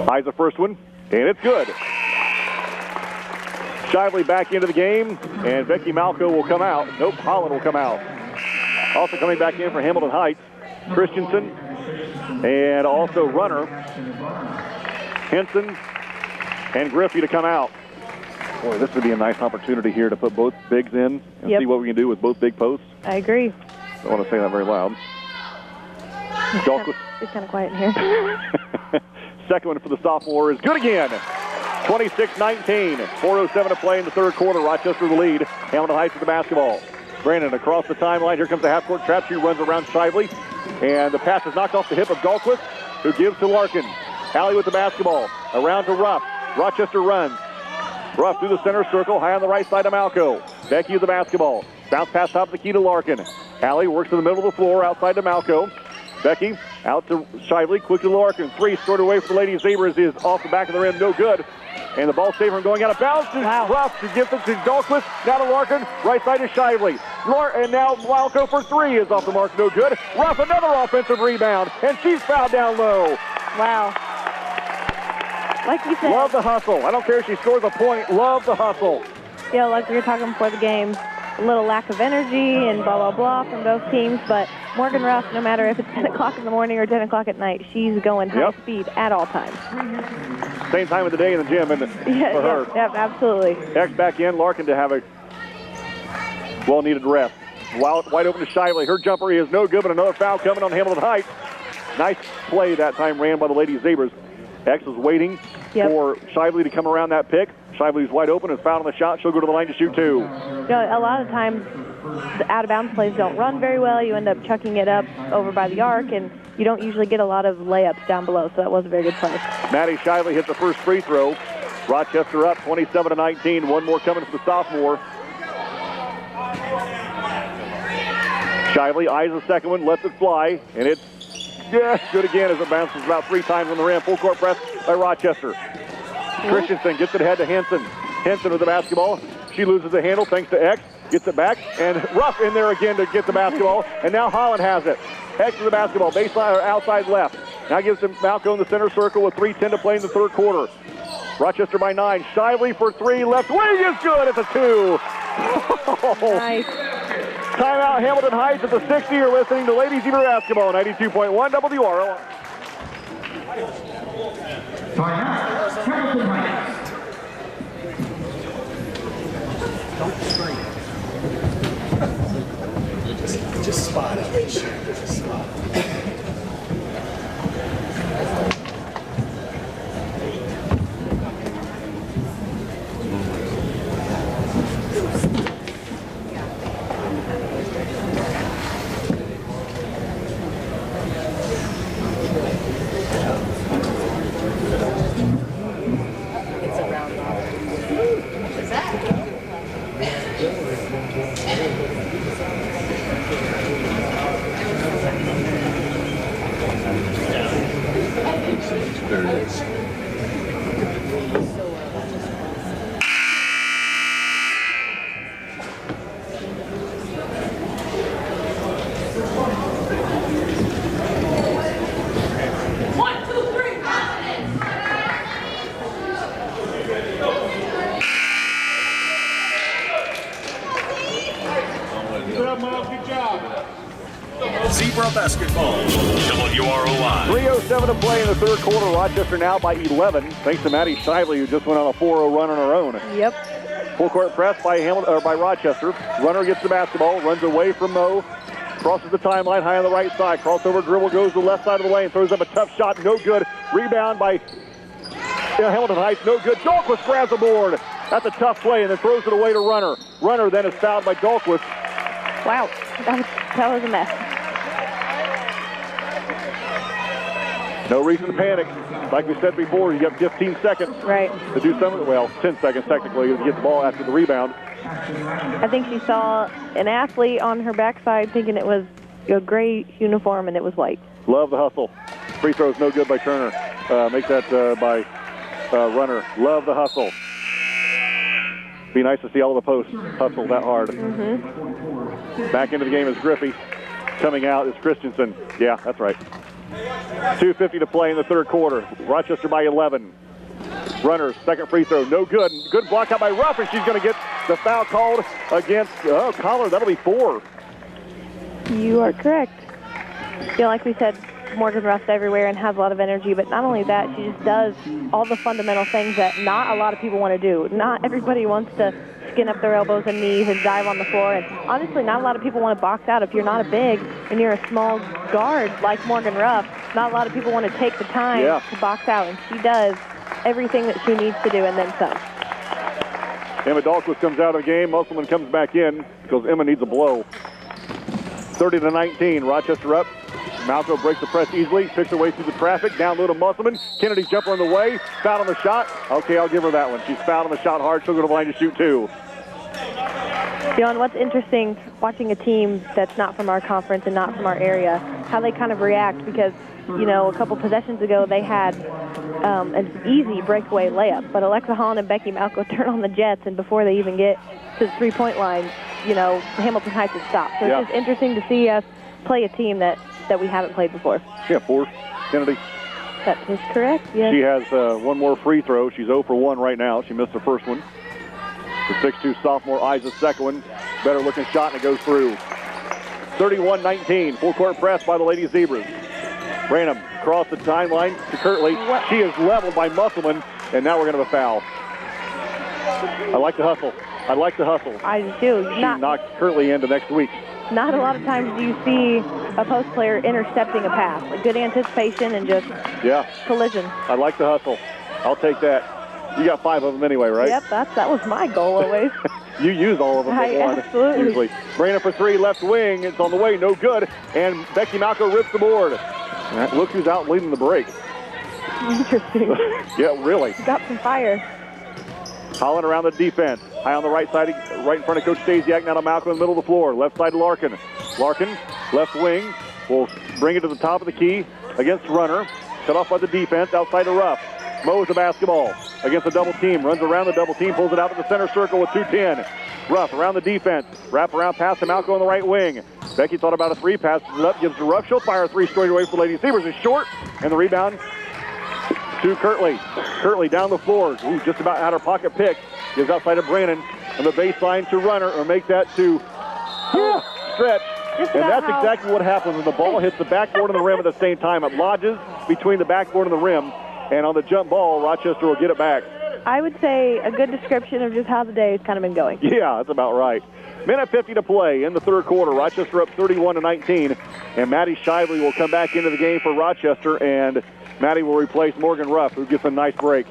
eyes the first one, and it's good. Shively back into the game, and Becky Malco will come out. Nope, Holland will come out. Also coming back in for Hamilton Heights, Christensen, and also Runner, Henson, and Griffey to come out. Boy, this would be a nice opportunity here to put both bigs in and see what we can do with both big posts. I agree. Don't want to say that very loud. It's kind of quiet in here. Second one for the sophomore is good again. 26-19. 4:07 to play in the third quarter. Rochester the lead. Hamilton Heights with the basketball. Brandon across the timeline. Here comes the half-court trap. She runs around Shively. And the pass is knocked off the hip of Dahlquist, who gives to Larkin. Allie with the basketball. Around to Ruff. Rochester runs. Ruff through the center circle. High on the right side to Malco. Becky with the basketball. Bounce pass top of the key to Larkin. Allie works in the middle of the floor outside to Malco. Becky out to Shively. Quickly to Larkin. Three stored away for the Lady Zebras is off the back of the rim. No good. And the ball saved from going out of bounds. Ruff to give it to Dahlquist. Now to Larkin. Right side to Shively. And now Malco for three is off the mark. No good. Ruff another offensive rebound. And she's fouled down low. Wow. Like you said. Love the hustle. I don't care if she scores a point. Love the hustle. Yeah, like we were talking before the game, a little lack of energy and blah, blah, blah from both teams. But Morgan Ruff, no matter if it's 10 o'clock in the morning or 10 o'clock at night, she's going high speed at all times. Same time of the day in the gym, isn't it? For her. Yeah, absolutely. X back in. Larkin to have a well-needed rest. Wide open to Shively. Her jumper is no good, but another foul coming on Hamilton Heights. Nice play that time ran by the Lady Zebras. X is waiting for Shively to come around that pick. Shively's wide open, is fouled on the shot. She'll go to the line to shoot two. You know, a lot of times the out-of-bounds plays don't run very well. You end up chucking it up over by the arc, and you don't usually get a lot of layups down below, so that was a very good play. Maddie Shively hits the first free throw. Rochester up 27-19. One more coming to the sophomore. Shively eyes the second one, lets it fly, and it's good again as it bounces about 3 times on the rim. Full court press by Rochester. Christensen gets it ahead to Henson. Henson with the basketball. She loses the handle thanks to X. Gets it back, and Ruff in there again to get the basketball. And now Holland has it. X with the basketball, baseline or outside left. Now gives him Malco in the center circle with 3:10 to play in the third quarter. Rochester by 9. Shively for 3. Left wing is good. It's a 2. Nice. Timeout Hamilton Heights at the 60. You're listening to Lady Zebra Basketball, 92.1 WRO. Timeout Hamilton Heights. Don't scream. Just spot it. Just spot it. Good job. Zebra basketball. WROI. 3:07 to play in the third quarter. Rochester now by 11, thanks to Maddie Shively, who just went on a 4-0 run on her own. Yep. Full court press by Rochester. Runner gets the basketball, runs away from Mo, crosses the timeline high on the right side. Crossover dribble goes to the left side of the lane, throws up a tough shot, no good. Rebound by Hamilton Heights, no good. Dahlquist grabs the board. That's a tough play and then throws it away to Runner. Runner then is fouled by Dahlquist. Wow, that was a mess. No reason to panic. Like we said before, you got 15 seconds right. to do something. Well, 10 seconds technically to get the ball after the rebound. I think she saw an athlete on her backside thinking it was a gray uniform and it was white. Love the hustle. Free throw's no good by Turner. Make that by Runner. Love the hustle. Be nice to see all the posts hustle that hard. Mm-hmm. Back into the game is Griffey. Coming out is Christensen. Yeah, that's right. 2:50 to play in the third quarter. Rochester by 11. Runner's second free throw, no good. Good block out by Ruff, and she's going to get the foul called against Collar. That'll be 4. You are correct. You know, like we said, Morgan Ruff's everywhere and has a lot of energy, but not only that, she just does all the fundamental things that not a lot of people want to do. Not everybody wants to skin up their elbows and knees and dive on the floor, and honestly, not a lot of people want to box out. If you're not a big and you're a small guard like Morgan Ruff, not a lot of people want to take the time to box out, and she does everything that she needs to do and then some. Emma Dahlquist comes out of the game. Musselman comes back in because Emma needs a blow. 30-19, Rochester up. Malco breaks the press easily, picks her way through the traffic, down low to Musselman. Kennedy jumper on the way, foul on the shot. Okay, I'll give her that one. She's fouled on the shot hard. She'll go to the line to shoot 2. John, what's interesting watching a team that's not from our conference and not from our area, how they kind of react, because, you know, a couple possessions ago they had an easy breakaway layup, but Alexa Holland and Becky Malco turn on the Jets, and before they even get to the three-point line, you know, Hamilton Heights has stopped. So it's just interesting to see us play a team that we haven't played before. Yeah, 4. Kennedy. That is correct, yes. She has one more free throw. She's 0 for 1 right now. She missed her first one. The 6'2 sophomore eyes the second one. Better looking shot, and it goes through. 31-19. Full court press by the Lady Zebras. Branham across the timeline to Kirtley. She is leveled by Musselman, and now we're going to have a foul. I like the hustle. I do. She knocked Kirtley into next week. Not a lot of times do you see a post player intercepting a pass. Like good anticipation and just collision. I like the hustle. I'll take that. You got 5 of them anyway, right? Yep, that was my goal always. You use all of them but one, absolutely. usually. Branham for 3, left wing. It's on the way, no good. And Becky Malco rips the board. Look who's out leading the break. Interesting. Yeah, really. Got some fire. Holland around the defense. High on the right side, right in front of Coach Stasiak. Now to Malcolm in the middle of the floor. Left side to Larkin. Larkin, left wing, will bring it to the top of the key against Runner. Cut off by the defense, outside to Ruff. Mows the basketball against the double team. Runs around the double team, pulls it out to the center circle with 2:10. Ruff around the defense. Wrap around pass to Malco on the right wing. Becky thought about a 3, passes it up, gives to Ruff. She'll fire a 3 straight away for the Lady Zebras. It's short, and the rebound to Kirtley. Kirtley down the floor. Ooh, just about had her pocket pick. Gives outside to Brannon on the baseline to Runner, or make that to stretch. And that's exactly what happens when the ball hits the backboard and the rim at the same time. It lodges between the backboard and the rim, and on the jump ball, Rochester will get it back. I would say a good description of just how the day has kind of been going. Yeah, that's about right. Minute 50 to play in the third quarter. Rochester up 31-19, and Maddie Shively will come back into the game for Rochester, and Maddie will replace Morgan Ruff, who gets a nice break.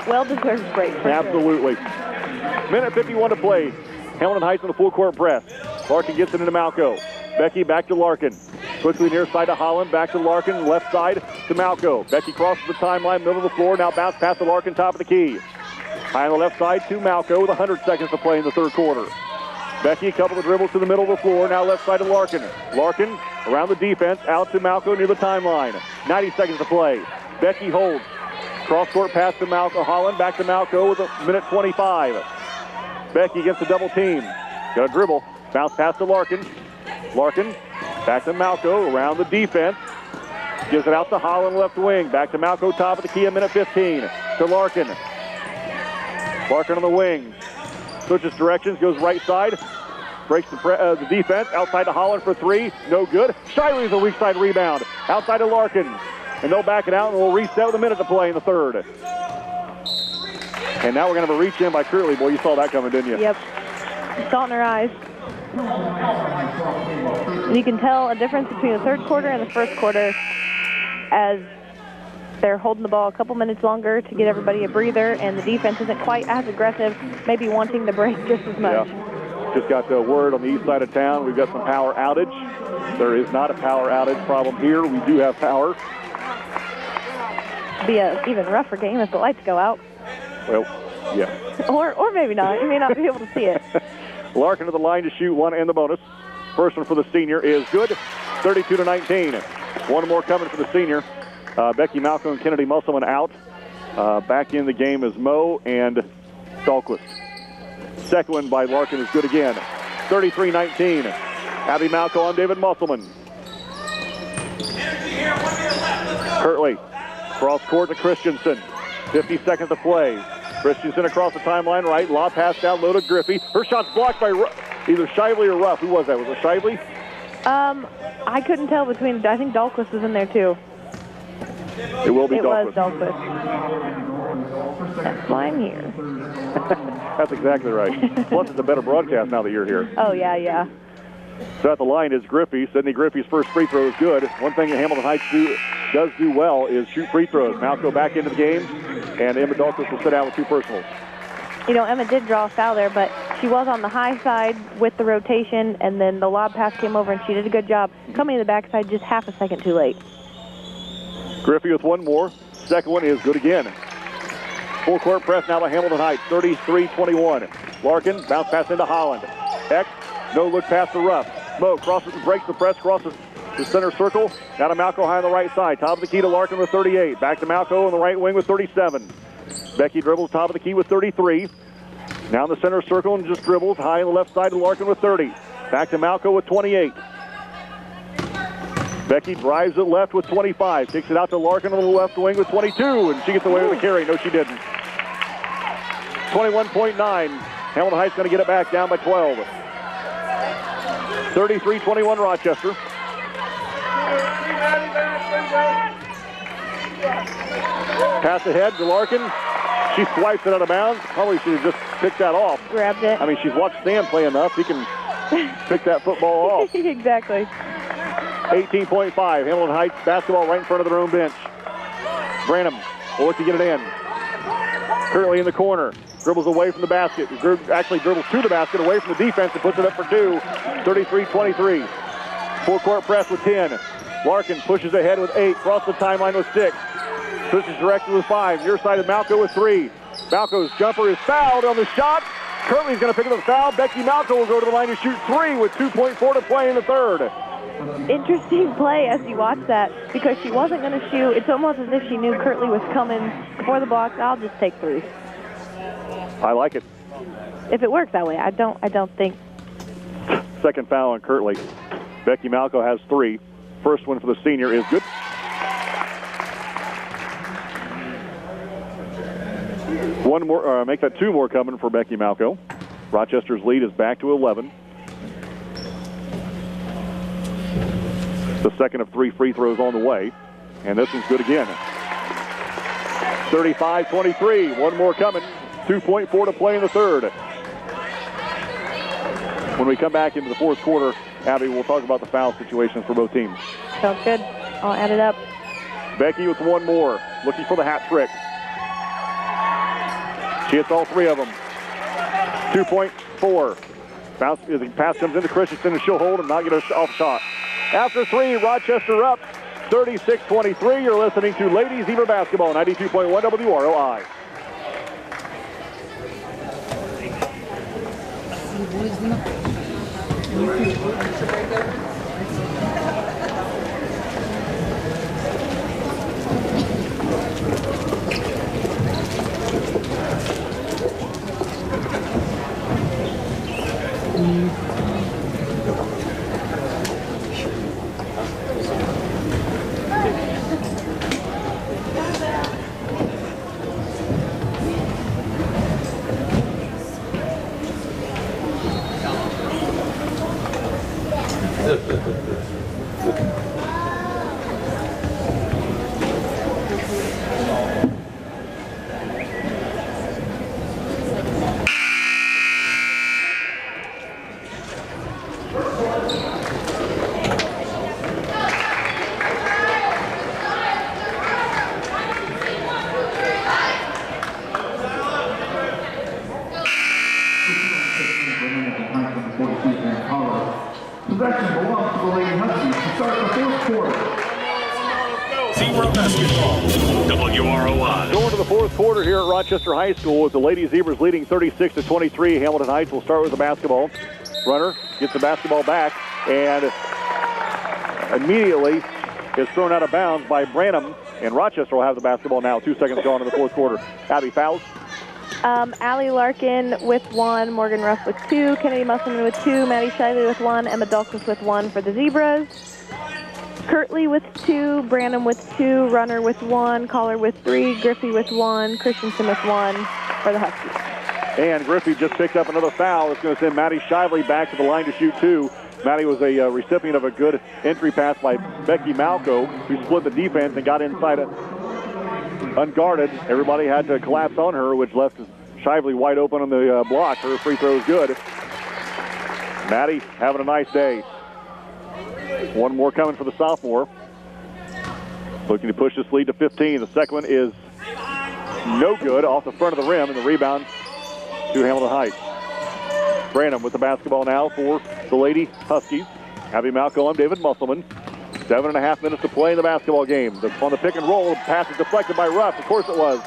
Well-deserved break. Absolutely. Sure. Minute 51 to play. Hamilton Heights on the full court press. Larkin gets it into Malco. Becky back to Larkin. Quickly near side to Holland. Back to Larkin. Left side to Malco. Becky crosses the timeline, middle of the floor. Now bounce past to Larkin, top of the key. High on the left side to Malco with 100 seconds to play in the third quarter. Becky, a couple of dribbles to the middle of the floor. Now left side to Larkin. Larkin around the defense. Out to Malco near the timeline. 90 seconds to play. Becky holds. Cross-court pass to Malco. Holland back to Malco with a minute 25. Becky against the double team. Got a dribble. Bounce pass to Larkin. Larkin back to Malco around the defense. Gives it out to Holland left wing. Back to Malco top of the key, a minute 15. To Larkin. Larkin on the wing. Switches directions, goes right side. breaks the defense. Outside to Holland for three. No good. Shiley's a weak side rebound. Outside to Larkin. And they'll back it out, and we'll reset with a minute to play in the third. And now we're going to have a reach in by Kirtley. Boy, you saw that coming, didn't you? Yep. Saw it in her eyes. And you can tell a difference between the third quarter and the first quarter as they're holding the ball a couple minutes longer to get everybody a breather, and the defense isn't quite as aggressive, maybe wanting to break just as much. Yeah. Just got the word on the east side of town. We've got some power outage. There is not a power outage problem here. We do have power. Be an even rougher game if the lights go out. Well, yeah. Or maybe not. You may not be able to see it. Larkin to the line to shoot one and the bonus. First one for the senior is good. 32-19. One more coming for the senior. Becky Malcolm and Kennedy Musselman out. Back in the game is Moe and Dahlquist. Second one by Larkin is good again. 33-19. Abby Malco on David Musselman. Kirtley. Cross court to Christensen. 50 seconds to play. Christensen across the timeline right. Lob pass down low to Griffey. Her shot's blocked by either Shively or Ruff. Who was that? Was it Shively? I couldn't tell between. I think Dahlquist was in there too. It will be Dahlquist. It was Dahlquist. That's why I'm here. That's exactly right. Plus, it's a better broadcast now that you're here. Oh, yeah. So at the line is Griffey. Sydney Griffey's first free throw is good. One thing that Hamilton Heights does do well is shoot free throws. Malco back into the game, and Emma Dahlquist will sit out with two personals. You know, Emma did draw a foul there, but she was on the high side with the rotation, and then the lob pass came over, and she did a good job coming to the backside just half a second too late. Griffey with one more. Second one is good again. Full court press now by Hamilton Heights, 33-21. Larkin, bounce pass into Holland. Heck, no look pass to Ruff. Moe crosses and breaks the press, crosses the center circle. Now to Malco high on the right side. Top of the key to Larkin with 38. Back to Malco on the right wing with 37. Becky dribbles top of the key with 33. Now in the center circle and just dribbles high on the left side to Larkin with 30. Back to Malco with 28. Becky drives it left with 25. Kicks it out to Larkin on the left wing with 22. And she gets away with the carry. No, she didn't. 21.9. Hamilton Heights going to get it back down by 12. 33-21 Rochester. Pass ahead to Larkin. She swipes it out of bounds. Probably should have just picked that off. Grabbed it. I mean, she's watched Stan play enough. He can pick that football off. Exactly. 18.5. Hamilton Heights basketball right in front of their own bench. Branham will look to get it in. Currently in the corner. Dribbles away from the basket. Actually dribbles to the basket away from the defense and puts it up for two. 33-23. Full court press with 10. Larkin pushes ahead with 8. Cross the timeline with 6. Pushes directly with 5. Near side of Malco with 3. Malco's jumper is fouled on the shot. Currently's going to pick up the foul. Becky Malco will go to the line to shoot 3 with 2.4 to play in the third. Interesting play as you watch that because she wasn't going to shoot. It's almost as if she knew Kirtley was coming for the block. I'll just take 3. I like it. If it works that way, I don't think. Second foul on Kirtley. Becky Malco has 3. First one for the senior is good. One more, make that 2 more coming for Becky Malco. Rochester's lead is back to 11. The second of 3 free throws on the way, and this one's good again. 35-23, one more coming. 2.4 to play in the third. When we come back into the fourth quarter, Abby, we'll talk about the foul situations for both teams. Sounds good. I'll add it up. Becky with one more, looking for the hat trick. She hits all 3 of them. 2.4. Bounce, the pass comes into Christensen, and she'll hold and not get an off shot. After 3, Rochester up 36-23. You're listening to Ladies Ever Basketball, 92.1 WROI. Possession belongs to the Lady Huskies to start the fourth quarter. Zebra basketball, WROI. Going to the fourth quarter here at Rochester High School with the Lady Zebras leading 36-23. Hamilton Heights will start with the basketball. Runner gets the basketball back and immediately is thrown out of bounds by Branham, and Rochester will have the basketball now. 2 seconds gone in the fourth quarter. Abby fouls. Allie Larkin with 1, Morgan Ruff with 2, Kennedy Musselman with 2, Maddie Shively with 1, Emma Dulquist with 1 for the Zebras. Kirtley with 2, Branham with 2, Runner with 1, Collar with 3, Griffey with 1, Christensen with 1 for the Huskies. And Griffey just picked up another foul. It's going to send Maddie Shively back to the line to shoot 2. Maddie was a recipient of a good entry pass by Becky Malco, who split the defense and got inside it unguarded. Everybody had to collapse on her, which left Shively wide open on the block. Her free throw is good. Maddie having a nice day. One more coming for the sophomore. Looking to push this lead to 15. The second one is no good, off the front of the rim, and the rebound to Hamilton Heights. Branham with the basketball now for the Lady Huskies. Abby Malco, I'm David Musselman. 7.5 minutes to play in the basketball game. On the pick and roll, pass is deflected by Ruff. Of course it was.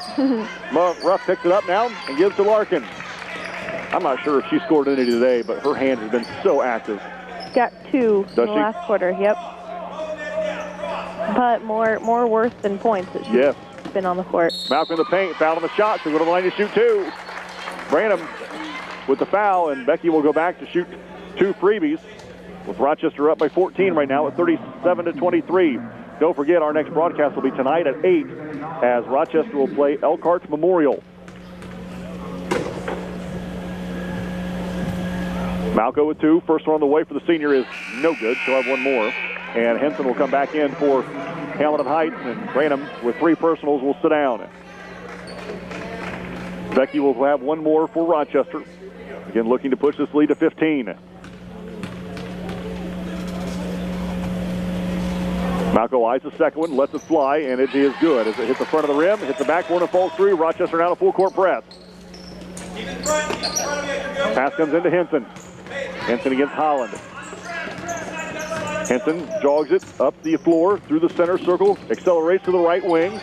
Ruff picks it up now and gives to Larkin. I'm not sure if she scored any today, but her hand has been so active. Got 2 in the last quarter, yep. But more worse than points that she's been on the court. Malcolm in the paint, foul on the shot, so go to the line to shoot 2. Branham with the foul, and Becky will go back to shoot 2 freebies. With Rochester up by 14 right now at 37-23. Don't forget, our next broadcast will be tonight at 8 as Rochester will play Elkhart Memorial. Malco with 2. First one on the way for the senior is no good. She'll have one more. And Henson will come back in for Hamilton Heights, and Branham with 3 personals will sit down. Becky will have one more for Rochester. Again, looking to push this lead to 15. Malco eyes the second one, lets it fly, and it is good as it hits the front of the rim, hits the backboard and falls through. Rochester now to full court press. Pass comes into Henson. Henson against Holland. Henson jogs it up the floor through the center circle, accelerates to the right wing.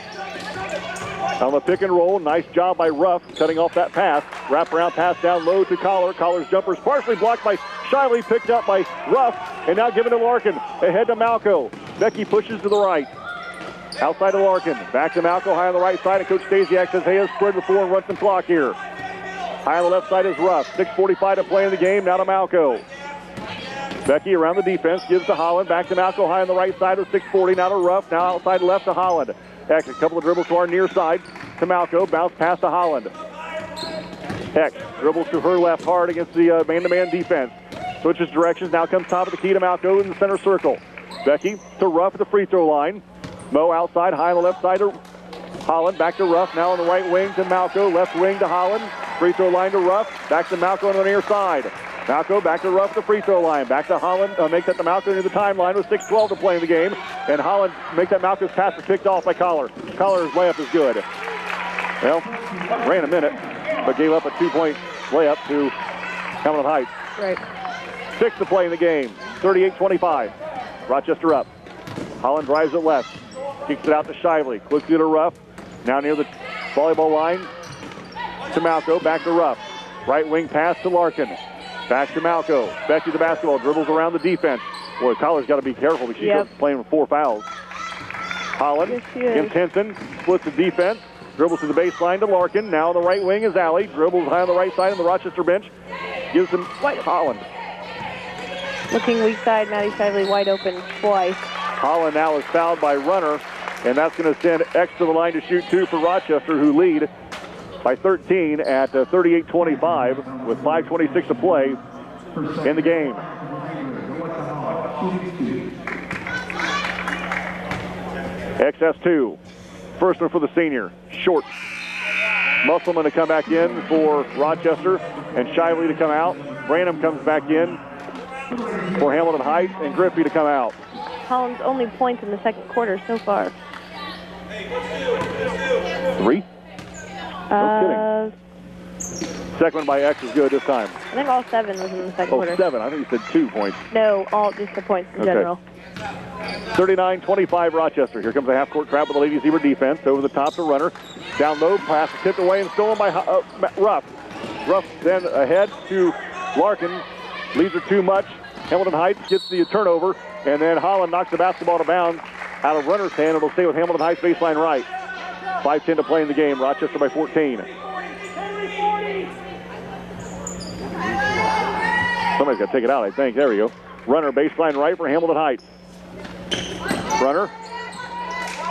On the pick and roll, nice job by Ruff cutting off that pass. Wraparound pass down low to Collar. Collar's jumper is partially blocked by Shively, picked up by Ruff, and now given to Larkin. Ahead to Malco. Becky pushes to the right. Outside to Larkin. Back to Malco, high on the right side, and Coach Stasiak says, hey, spread the floor and run some clock here. High on the left side is Ruff. 6:45 to play in the game, now to Malco. Becky around the defense, gives to Holland. Back to Malco, high on the right side with 6:40, now to Ruff. Now outside left to Holland. X, a couple of dribbles to our near side to Malco. Bounce pass to Holland. X dribbles to her left hard against the man-to-man defense. Switches directions. Now comes top of the key to Malco in the center circle. Becky to Ruff at the free throw line. Mo outside, high on the left side to Holland. Back to Ruff. Now on the right wing to Malco. Left wing to Holland. Free throw line to Ruff. Back to Malco on the near side. Malco back to Ruff at the free throw line. Back to Holland. Make that to Malco near the timeline with 6:12 to play in the game. And Holland make that Malco's pass is picked off by Collar. Collar's layup is good. Well, ran a minute, but gave up a 2-point layup to Hamilton Heights. Right. 6 to play in the game. 38-25. Rochester up. Holland drives it left. Kicks it out to Shively. Quickly to Ruff. Now near the volleyball line to Malco. Back to Ruff. Right wing pass to Larkin. Back to Malco. Becky the basketball. Dribbles around the defense. Boy, Collar's got to be careful because she's playing with 4 fouls. Holland against Henson. Splits the defense. Dribbles to the baseline to Larkin. Now on the right wing is Allie. Dribbles high on the right side on the Rochester bench. Gives him Holland. Looking weak side, Maddie Shively wide open twice. Holland now is fouled by Runner, and that's going to send X to the line to shoot 2 for Rochester, who lead by 13 at 38-25 with 5:26 to play in the game. XS2. First one for the senior. Short. Musselman to come back in for Rochester, and Shively to come out. Branham comes back in for Hamilton Heights, and Griffey to come out. Holland's only points in the second quarter so far. 3? No kidding. Second one by X is good this time. I think all 7 was in the second quarter. 7. I think you said 2 points. No, all just the points in general. 39-25 Rochester. Here comes a half-court trap with the Lady Zebra defense. Over the top to Runner. Down low, pass tipped away and stolen by Ruff. Ruff then ahead to Larkin. Leaves her too much. Hamilton Heights gets the turnover, and then Holland knocks the basketball to bounds out of Runner's hand. It'll stay with Hamilton Heights baseline right. 5:10 to play in the game. Rochester by 14. Somebody's got to take it out, I think. There we go. Runner baseline right for Hamilton Heights. Runner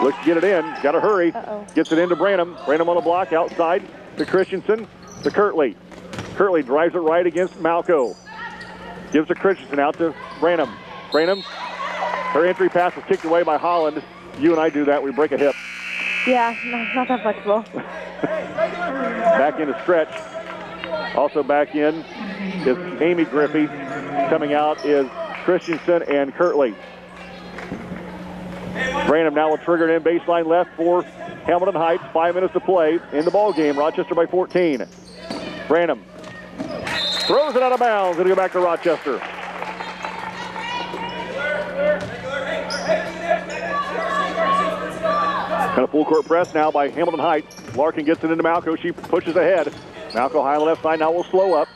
looks to get it in. Got to hurry. Gets it into Branham. Branham on the block outside to Christensen to Kirtley. Kirtley drives it right against Malco. Gives to Christensen out to Branham. Branham, her entry pass was kicked away by Holland. You and I do that, we break a hip. Yeah, not that flexible. Back into stretch. Also back in is Amy Griffey. Coming out is Christensen and Kirtley. Branham now will trigger it in baseline left for Hamilton Heights. 5 minutes to play in the ball game. Rochester by 14. Branham throws it out of bounds. It'll go back to Rochester. And a full court press now by Hamilton Heights. Larkin gets it into Malco. She pushes ahead. Malco high on the left side now will slow up.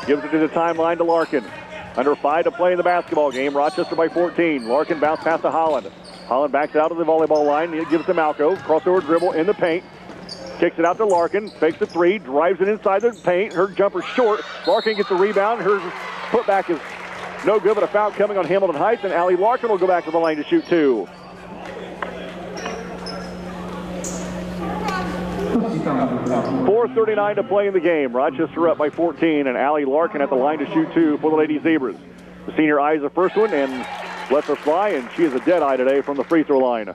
Gives it to the timeline to Larkin. Under 5 to play in the basketball game. Rochester by 14. Larkin bounce pass to Holland. Holland backs out of the volleyball line. He gives it to Malco. Crossover dribble in the paint. Kicks it out to Larkin. Fakes the 3. Drives it inside the paint. Her jumper's short. Larkin gets the rebound. Her putback is no good, but a foul coming on Hamilton Heights. And Allie Larkin will go back to the line to shoot 2. 4:39 to play in the game. Rochester up by 14, and Allie Larkin at the line to shoot 2 for the Lady Zebras. The senior eyes the first one and lets her fly, and she is a dead eye today from the free throw line.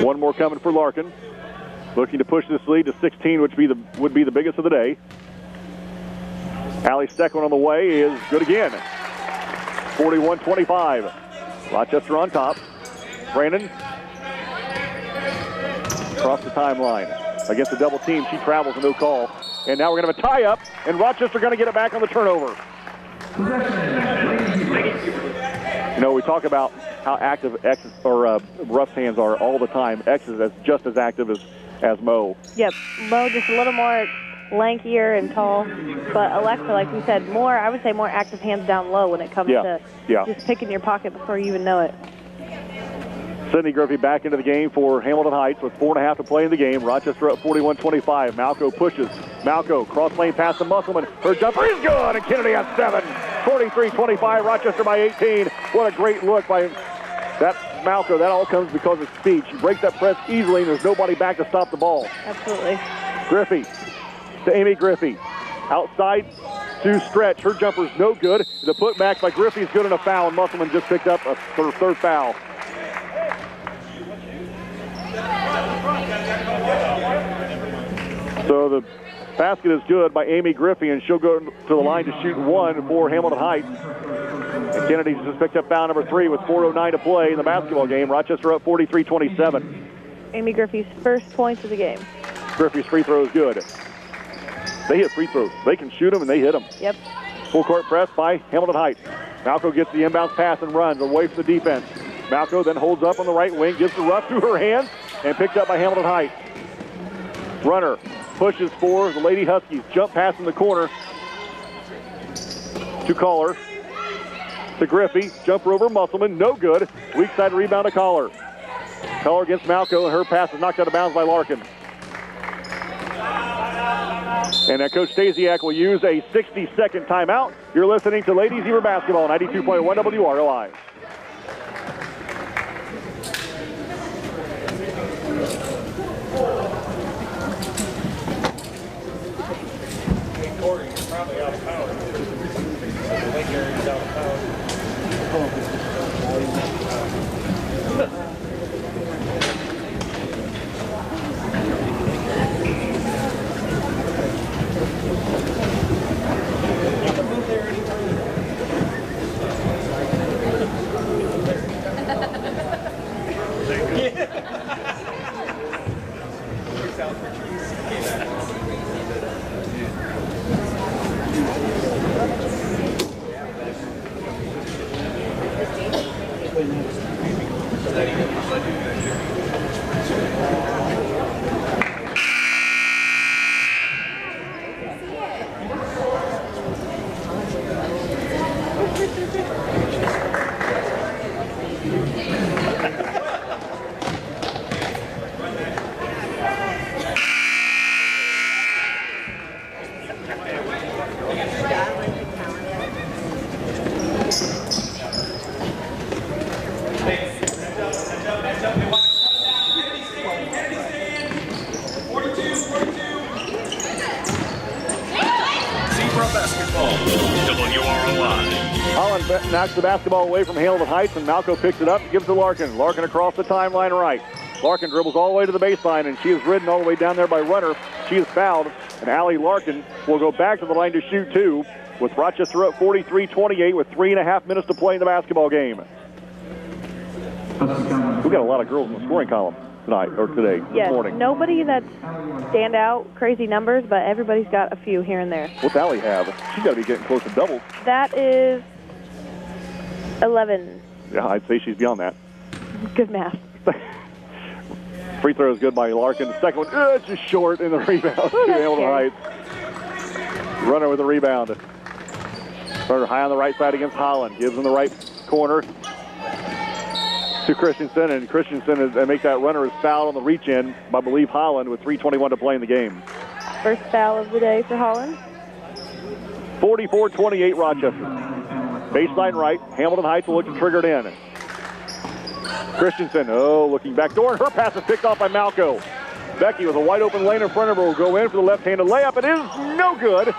One more coming for Larkin. Looking to push this lead to 16, which would be the biggest of the day. Allie's second one on the way is good again. 41-25. Rochester on top. Brandon across the timeline. Against the double team, she travels and no call. And now we're going to have a tie-up, and Rochester going to get it back on the turnover. You know, we talk about how active Ruff's hands are all the time. X is just as active as Mo. Yep, Mo just a little more lankier and tall. But Alexa, like we said, I would say more active hands down low when it comes to just picking your pocket before you even know it. Sydney Griffey back into the game for Hamilton Heights with 4.5 to play in the game. Rochester up 41-25. Malco pushes. Malco, cross lane pass to Musselman. Her jumper is good, and Kennedy at 7. 43-25, Rochester by 18. What a great look by that Malco. That all comes because of speed. She breaks that press easily, and there's nobody back to stop the ball. Absolutely. Griffey to Amy Griffey. Outside to stretch. Her jumper's no good. The putback by Griffey is good, and a foul, and Musselman just picked up her third foul. So the basket is good by Amy Griffey, and she'll go to the line to shoot 1 for Hamilton Heights. And Kennedy's just picked up foul number 3 with 4:09 to play in the basketball game. Rochester up 43-27. Amy Griffey's first points of the game. Griffey's free throw is good. They hit free throws. They can shoot them, and they hit them. Yep. Full court press by Hamilton Heights. Malco gets the inbounds pass and runs away from the defense. Malco then holds up on the right wing, gives the rough to her hands, and picked up by Hamilton Heights. Runner pushes for the Lady Huskies. Jump pass in the corner to Caller. To Griffey. Jumper over Musselman. No good. Weak side rebound to Caller. Caller against Malco, and her pass is knocked out of bounds by Larkin. And Coach Stasiak will use a 60-second timeout. You're listening to Lady Zebra Basketball, 92.1 WROI. Probably out of power. The lake area is out of power. Knocks the basketball away from Hamilton Heights, and Malco picks it up and gives it to Larkin. Larkin across the timeline right. Larkin dribbles all the way to the baseline, and she is ridden all the way down there by Runner. She is fouled, and Allie Larkin will go back to the line to shoot two, with Rochester up 43-28 with 3.5 minutes to play in the basketball game. We've got a lot of girls in the scoring column tonight, or today, this morning. Nobody that's stand out, crazy numbers, but everybody's got a few here and there. What's Allie have? She's got to be getting close to doubles. That is 11. Yeah, I'd say she's beyond that. Good math. Free throw is good by Larkin. The second one, just short in the rebound to Hamilton Heights. Runner with the rebound. Runner high on the right side against Holland. Gives him the right corner to Christensen, and Christensen makes that runner is fouled on the reach-in by, I believe, Holland with 3:21 to play in the game. First foul of the day for Holland. 44-28 Rochester. Baseline right. Hamilton Heights will look to trigger it in. Christensen, looking back door, and her pass is picked off by Malco. Becky with a wide open lane in front of her will go in for the left-handed layup. It is no good.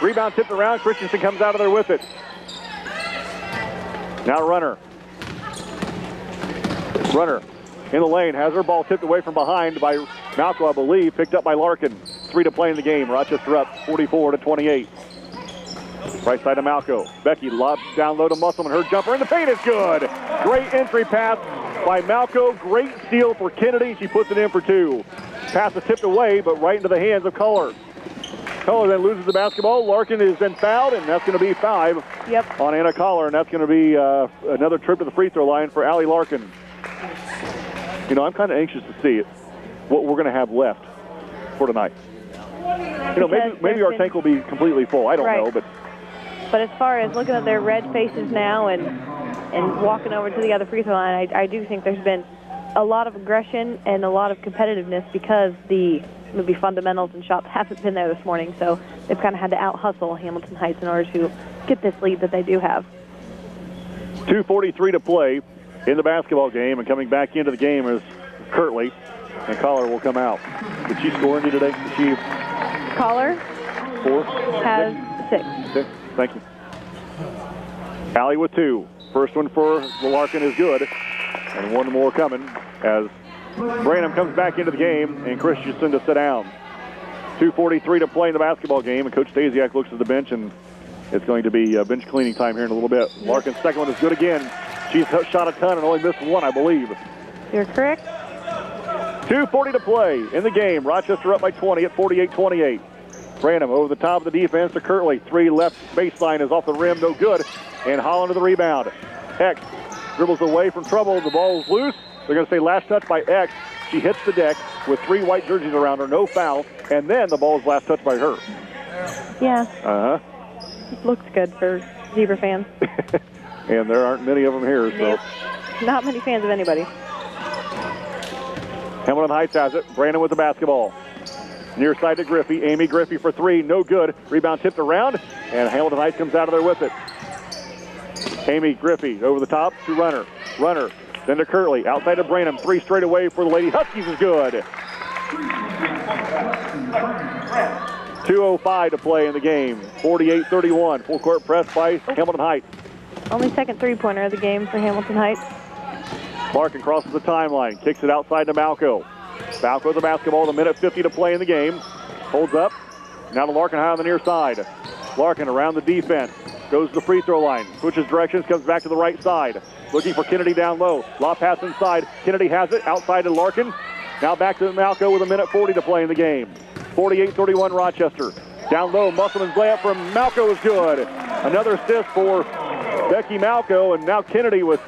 Rebound tipped around. Christensen comes out of there with it. Now Runner. Runner in the lane, has her ball tipped away from behind by Malco, I believe, picked up by Larkin. 3 to play in the game. Rochester up 44-28. Right side of Malco. Becky lobs down low to Musselman. Her jumper in the paint is good. Great entry pass by Malco. Great steal for Kennedy. She puts it in for 2. Pass is tipped away, but right into the hands of Kohler. Kohler then loses the basketball. Larkin is then fouled, and that's going to be 5 on Anna Kohler, and that's going to be another trip to the free throw line for Allie Larkin. You know, I'm kind of anxious to see what we're going to have left for tonight. You know, maybe our tank will be completely full. I don't know, but as far as looking at their red faces now and walking over to the other free throw line, I do think there's been a lot of aggression and a lot of competitiveness because the maybe fundamentals and shots haven't been there this morning. So they've kind of had to out-hustle Hamilton Heights in order to get this lead that they do have. 2:43 to play in the basketball game, and coming back into the game is Kirtley, and Collar will come out. Did she score any today? Did she? Collar 4 has 6. 6. Thank you. Allie with 2. First one for Larkin is good, and one more coming as Branham comes back into the game, and Christensen to sit down. 2:43 to play in the basketball game, and Coach Stasiak looks at the bench, and it's going to be bench cleaning time here in a little bit. Larkin's second one is good again. She's shot a ton and only missed 1, I believe. You're correct. 2:40 to play in the game. Rochester up by 20 at 48-28. Branham over the top of the defense to Kirtley. 3 left baseline is off the rim, no good. And Holland to the rebound. X dribbles away from trouble. The ball is loose. They're going to say last touch by X. She hits the deck with 3 white jerseys around her, no foul. And then the ball is last touched by her. Yeah. Uh-huh. Looks good for Zebra fans. And there aren't many of them here, so. Not many fans of anybody. Hamilton Heights has it. Brandon with the basketball. Near side to Griffey. Amy Griffey for 3. No good. Rebound tipped around, and Hamilton Heights comes out of there with it. Amy Griffey over the top to Runner. Runner. Then to Kirtley. Outside to Branham. 3 straight away for the Lady Huskies is good. 2:05 to play in the game. 48-31. Full court press by Hamilton Heights. Only second three-pointer of the game for Hamilton Heights. Larkin crosses the timeline. Kicks it outside to Malco. Malco with the basketball. 1:50 to play in the game. Holds up. Now to Larkin high on the near side. Larkin around the defense. Goes to the free throw line. Switches directions. Comes back to the right side. Looking for Kennedy down low. Lob pass inside. Kennedy has it. Outside to Larkin. Now back to Malco with 1:40 to play in the game. 48-31 Rochester. Down low. Musselman's layup from Malco is good. Another assist for Becky Malco. And now Kennedy with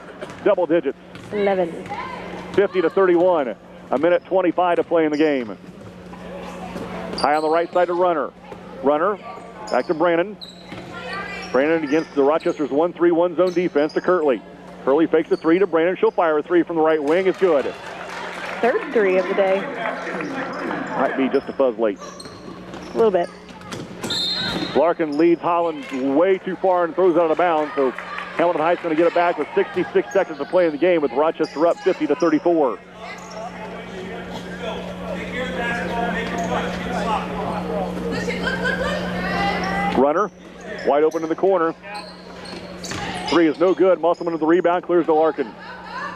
double digits. 11. 50-31. A minute 25 to play in the game. High on the right side to Runner. Runner, back to Brandon. Brandon against the Rochester's 1-3-1 zone defense to Kirtley. Kirtley fakes a three to Brandon. She'll fire a three from the right wing. It's good. Third three of the day. Might be just a fuzz late. A little bit. Larkin leads Holland way too far and throws it out of bounds. So Hamilton Heights going to get it back with 66 seconds to play in the game with Rochester up 50-34. Runner, wide open in the corner. Three is no good. Musselman with the rebound, clears to Larkin.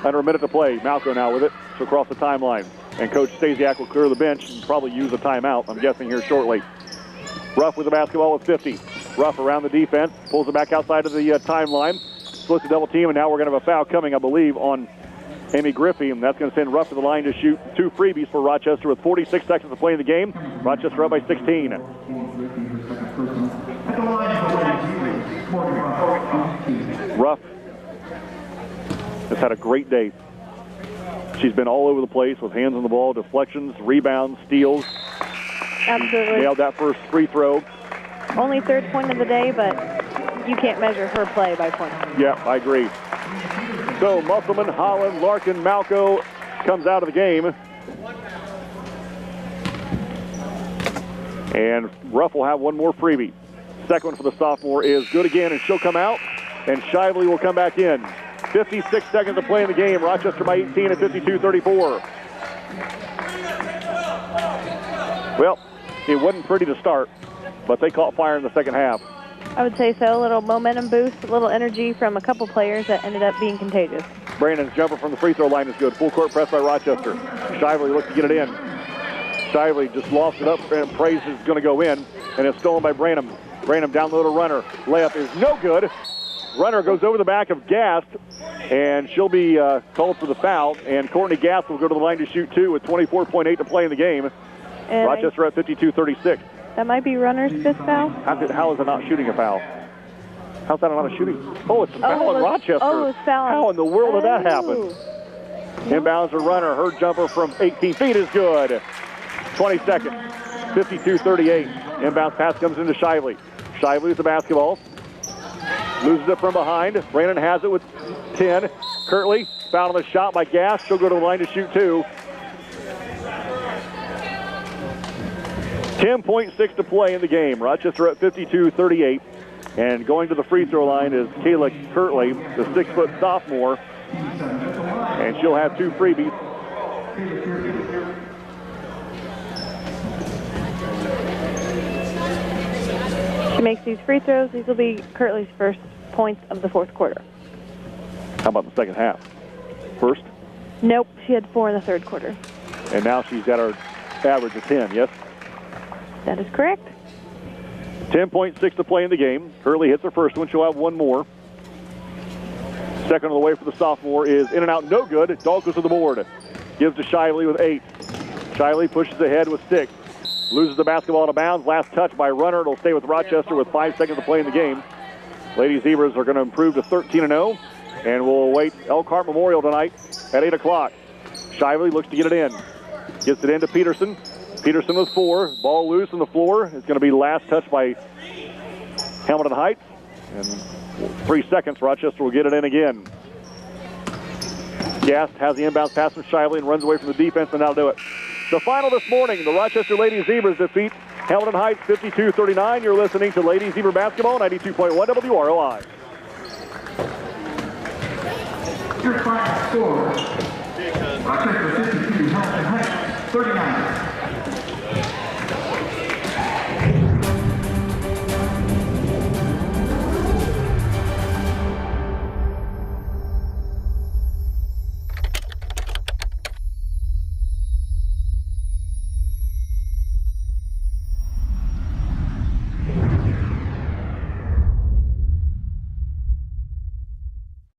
Under a minute to play. Malco now with it. So across the timeline. And Coach Stasiak will clear the bench and probably use a timeout, I'm guessing, here shortly. Ruff with the basketball with 50. Ruff around the defense, pulls it back outside of the timeline. Splits the double team, and now we're going to have a foul coming, I believe, on Amy Griffey, and that's going to send Ruff to the line to shoot two freebies for Rochester with 46 seconds to play in the game. Rochester up by 16. Ruff has had a great day. She's been all over the place with hands on the ball, deflections, rebounds, steals. Absolutely. Nailed that first free throw. Only third point of the day, but you can't measure her play by points. Yeah, I agree. So Musselman, Holland, Larkin, Malco comes out of the game. And Ruff will have one more freebie. Second one for the sophomore is good again, and she'll come out. And Shively will come back in. 56 seconds to play in the game. Rochester by 18 at 52-34. Well, it wasn't pretty to start, but they caught fire in the second half. I would say so. A little momentum boost, a little energy from a couple players that ended up being contagious. Brandon's jumper from the free throw line is good. Full court press by Rochester. Shively looks to get it in. Shively just lost it up and prays it's going to go in, and it's stolen by Branham. Branham down low to Runner. Layup is no good. Runner goes over the back of Gast, and she'll be called for the foul. And Courtney Gast will go to the line to shoot two with 24.8 to play in the game. And Rochester at 52-36. That might be Runner's fifth foul. How is it not shooting a foul? How's that not a shooting? Oh, it's a foul in Rochester. Oh, it's foul. How in the world did that happen? Inbounds to Runner. Her jumper from 18 feet is good. 20 seconds. 52-38. Inbounds pass comes into Shively. Shively with the basketball. Loses it from behind. Brandon has it with 10. Kirtley fouled on the shot by Gass. She'll go to the line to shoot two. 10.6 to play in the game. Rochester at 52-38. And going to the free throw line is Kayla Kirtley, the 6-foot sophomore. And she'll have two freebies. She makes these free throws. These will be Kirtley's first points of the fourth quarter. How about the second half? First? Nope, she had 4 in the third quarter. And now she's got her average of 10, yes? That is correct. 10.6 to play in the game. Hurley hits her first one. She'll have one more. Second on the way for the sophomore is in and out, no good. Dahl goes to the board. Gives to Shively with 8. Shively pushes ahead with 6. Loses the basketball out of bounds. Last touch by Runner. It'll stay with Rochester with 5 seconds to play in the game. Lady Zebras are going to improve to 13-0. And we'll await Elkhart Memorial tonight at 8 o'clock. Shively looks to get it in. Gets it into Peterson. Peterson with 4. Ball loose on the floor. It's going to be last touch by Hamilton Heights. And 3 seconds, Rochester will get it in again. Gast has the inbounds pass from Shively and runs away from the defense, and that'll do it. The final this morning, the Rochester Lady Zebras defeat Hamilton Heights 52-39. You're listening to Lady Zebra Basketball, 92.1 WROI. Your final score, Rochester 52, Hamilton Heights 39.